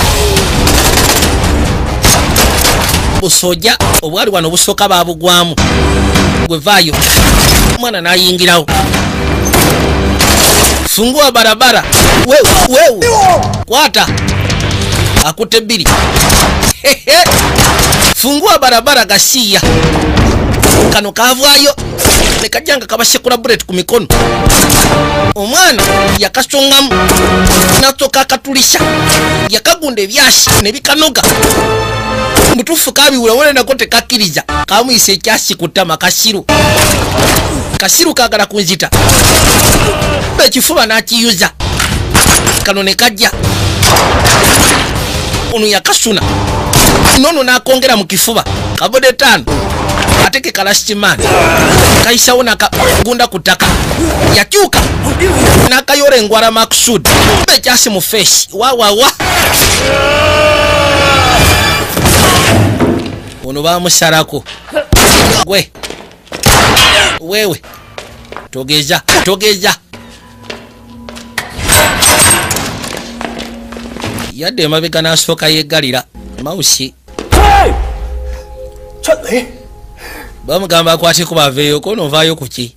[SPEAKER 1] busoja obwali wano busooka babugwamu gwevaayo omwana nayingirawo fungua barabara wewe kwata akutte bbiri fungua barabara gasiya kano kavaayo nekajjanga kabasekula bullet ku mikono omwana yakasongamu nasooka akatulisha yakagunda ebyasi nebikanoga mutuufu kabiwula wolenako tekakkiriza kamuyisa ekyasi ku ttama kasiru kagala kunzita ekifuba nakiyuza kano nekajja ono yakasuna nono nakongera mu kifuba kabode 5 ate ke kalastimani kayisawo nakagunda ku ttaka yakyuka nakayora engwara maksud ekyasi mu feesi wawawa ono bamusalako gwe wewe togeza yadde emabega n'asooka yeggalira mausi bamugamba akwateko baveeyo ko novaayo ku ki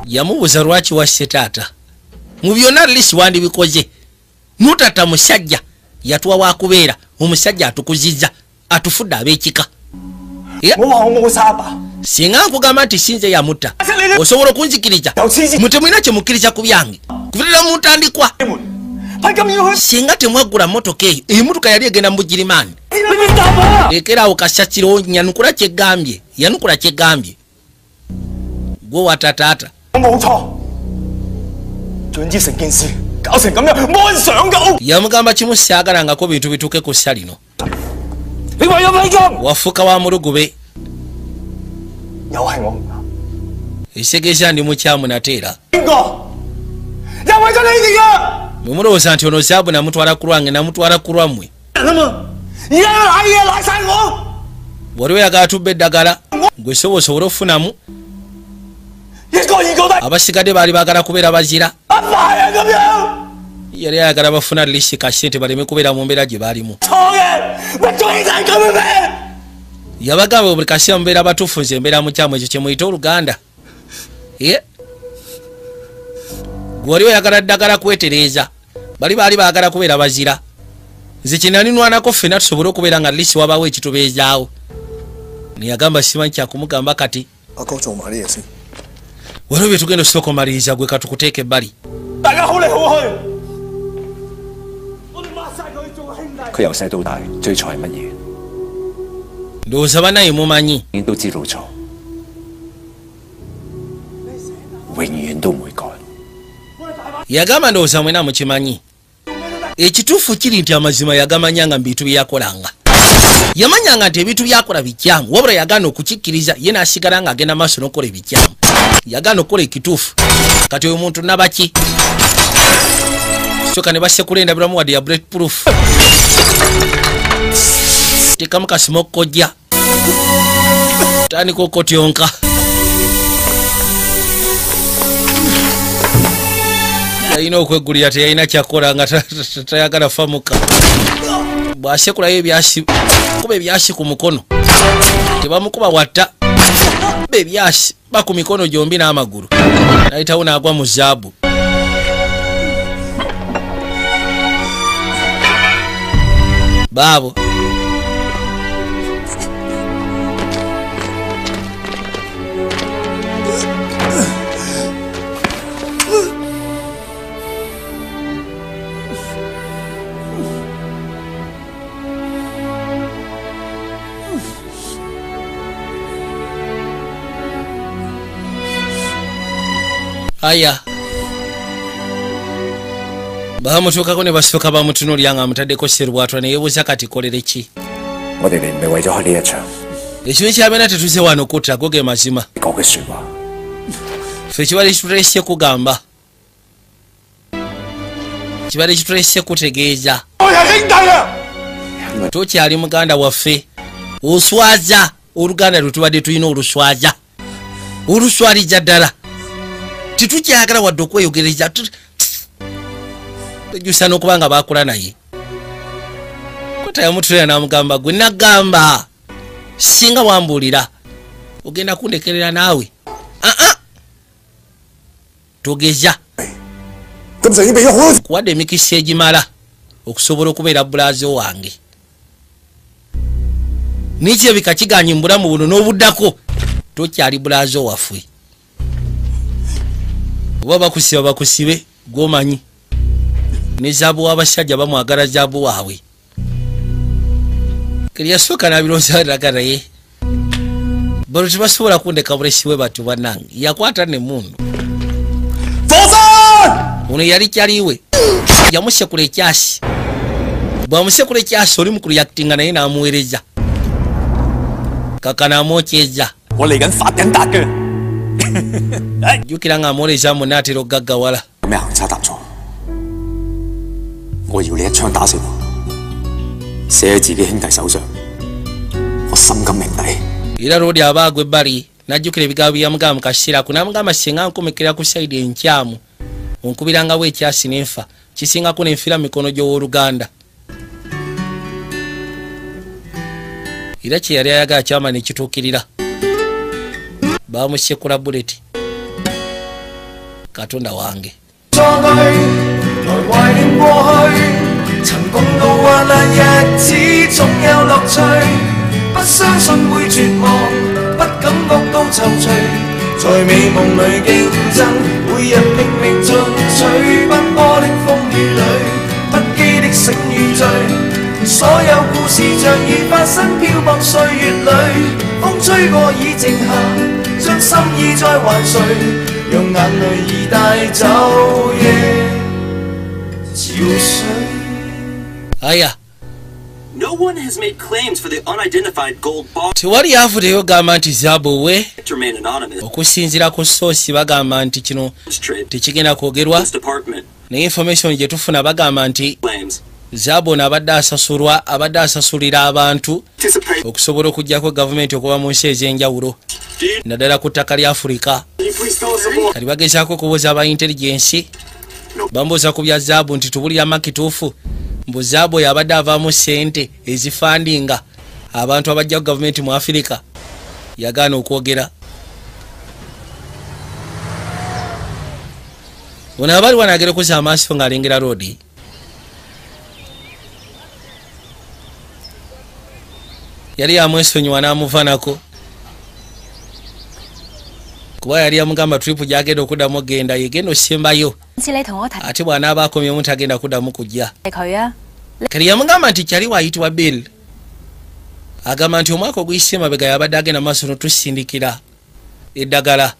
[SPEAKER 1] yamubuuza lwaki wasse taata mu byonna lisi wandibikoze nutata musajja yatuwa wakubeera omusajja atukuzizza atufudde ab'ekika singa nkugamba nti sinze yamutta osobola okunzikiriza mutemwina kyemukkiriza ku byange kuvirira mu ntandikwa singa temwaggula motoka eyo emotoka yali egenda mu bugirimaani lekeraawo kasakiro yanukula kyegambye gwe watataata yamugamba kimu saagalangako bintu bituuke ku ssa lino wafuuka wa mulugube ekisegeeza ndi mukyamu nateera mwemulowooza nti ono zaabu namutwala ku lwange namutwala ku lwammwe wali oyagala tubba eddagala gwe soba osobole okufunamu abasigadde baali baagala kubeera bazira yali ayagala bafuna lisi kasente baleme kubeera mu mbeera gye baalimu yabagamba buli kaseera mubeera batuufu nze embeera mukyamu ekyo kyemuyita oluganda gwali oyagala ddagala kwetereeza bali baali baagala kubeera bazira nze kyenaninwanako ffenna tusobole okubeera nga lisi wabaawo ekitubeezaawo neyagamba simanyi kyakumugamba kati waliwo bye tugenda osooka omaliriza gwe katukuteeka ebbali ndowooza banaye mumanyi yagamba ndowooza mwena mukimanyi ekituufu kiri nti amazima yagamanyanga mu bintu byeyakolanga yamanyanga nti ebintu byakola bikyamu wabula yagaana okukikkiriza ye nasigala nga agenda maaso n'okukola ebikyamu yagaana okukola ekituufu kati oyo muntu nabaki soka ne basekula endabiramu wadde ya bullet proof tekamu kasima okukojja tandika okotyonka yalina okweggulira teyalina kyakola nga tayagala famuka bwasekulayo ebyasi kuba ebyasi ku mukono tebamukuba watta ba ebyasi baku mikono gyombi n'amagulu nayitawo n'agwa mu zaabu baabo aya bamutuukako ne basooka bamutunuulya nga amutaddeko serwatwa ne yeebuuza kati kolere ki
[SPEAKER 2] 我哋嚟唔係為咗開呢一場
[SPEAKER 1] ekintu kyabeera tetuze wano kutta go ge mazima
[SPEAKER 2] 講嘅説話。
[SPEAKER 1] ffe kibali kitulese kugamba kibali kitulese kutegeeza
[SPEAKER 2] 我係兄弟啊！
[SPEAKER 1] tokyali muganda waffe oswaza oluganda lwe tubadde tulina oluswaza oluswaliza ddala titukyagala wadde okweyogereza tejusa n'okuba nga baakula naye kota yamutulira n'amugamba gwe nagamba singa wambuulira ogenda kundekerera naawe togeza kuwadde emikisa egimala okusobola okubeera bulaazi wange nikyebika kiganye mu bulamu buno n'obuddako tokyali bulaazi waffe oba bakusiba bakusibe gwomanyi ne zaabu w'abasajja bamwagala zaabu waabwe keriyasooka n'abirooza ddagala bano tebasobola kundeka bulesiwe batyo bannange yakwata nemundu ono yali kyaliwe yamusekula ekyasi bwamusekula ekyasi oli mukulu yakitinga naye n'amuweereza kaka n'amwokyeza jjukira ng'amwoleeza munne atera okugaggawala
[SPEAKER 2] 有咩行差踏錯？我要你一槍打死我，死喺自己兄弟手上，我心甘命抵。
[SPEAKER 1] era lodi aba agwa ebbali n'ajjukira ebigambo byamugamba mu kaseera ako n'amugamba singa nkomekera ku sayidi enkyamu onkubirangawo ekyasi n'enfa kisingako n'enfiira mikono gy'owooluganda era kye yali ayagala kyama ne kituukirira bamusekula buleti katonda wange
[SPEAKER 6] 來懷念過去，曾共度患難日子，總有樂趣。不相信會絕望，不感覺到躊躇，在美夢裏競爭，每日拼命進取，奔波的風雨裏，不羈的醒與醉，所有故事像已發生，漂泊歲月裏，風吹過已靜下，將心意再還誰，讓眼淚已帶走夜。
[SPEAKER 1] aya
[SPEAKER 11] No one has made claims for the unidentified gold bar.
[SPEAKER 1] tewali avudeyo gamba nti zaabu we
[SPEAKER 11] Remain anonymous.
[SPEAKER 1] okusinziira ku soosi bagamba nti kino tekigenda kwogerwa naye information gye tufuna bagamba nti zaabu ono abadde asasulira abantu okusobola okugyako gavumenti okuva mu nsi ez'enjawulo naddala ku ttaka lya afurika kali bagezaako okubuuza aba intelligence bambuuza ku bya zaabu nti tubulira makituufu mbu zaabu oyo abadde avaamu sente ezifandinga abantu abajja ku gavumenti mu afirika yagaana okwogera ono abali wanagere okuza amaaso ng'alengera roodi yali yamwesonyiwa n'amuvanako kuba yali yamugamba tripu gyagenda okuddamu genda yegenda osembayo ate bw'anaaba akomyemu tagenda kuddamu kujja kali yamugamba nti kyali waayitibwa bill agamba nti omwaka oguyise emabega yabadde agenda maaso notusindikira eddagala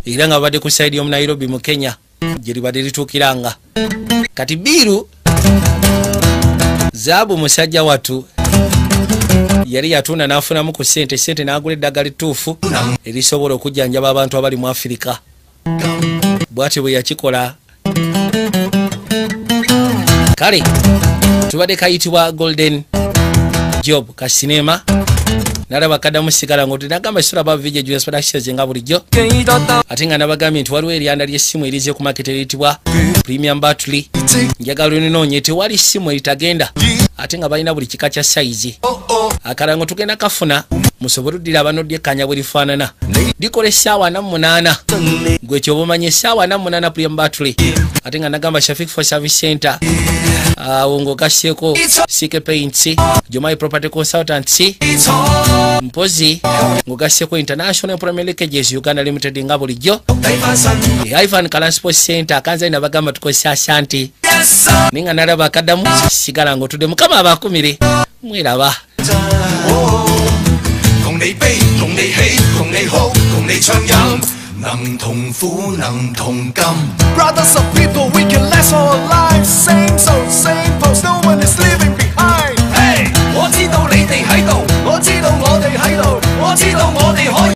[SPEAKER 1] era nga babadde ku saidi y'omu nairobi mu kenya gye libadde lituukiranga kati biiru zaabu musajja wattu yali yatunda n'afunamu ku sente n'agula eddagala ettuufu erisobola okujjanjaba abantu abali mu afirika bw'atyo bwe yakikola kale tubadde kayitibwa golden job ka sinema nalaba kaddamu sigala ng'oti nagamba esula ba video Julius Productions nga bulijjo ate nga nabagambye nti waliwo eryanda ly'essimu erize ku market eriyitibwa premium battery njagala olinoonye tewali ssimu eritagenda ate nga balina buli kika kya sayizi akalango tugenda kafuna musobole oddira abanodyekkanya bwe lifaanana likola essaawa 48 gwe kyoba omanya essaawa 48 premium battery ate nga nagamba Shafik for Service Center awo ng'ogasseeko CK Paints Jomai Property Consultancy mpozi ng'ogasseeko International Premier Leakages Uganda Limited nga bulijjo Ivan Kalan Sports Center akanzali nabagamba tukozesa Ashanti ninga nalaba akaddamu sigala ng'otudde mukama abakumire mweraba
[SPEAKER 6] 同你悲，同你喜，同你哭，同你暢飲。能同苦能同甘。Brothers of people, we can last all our lives. Same soul, same pose, no one is leaving behind. Hey， 我知道你哋喺度，我知道我哋喺度，我知道我哋可以。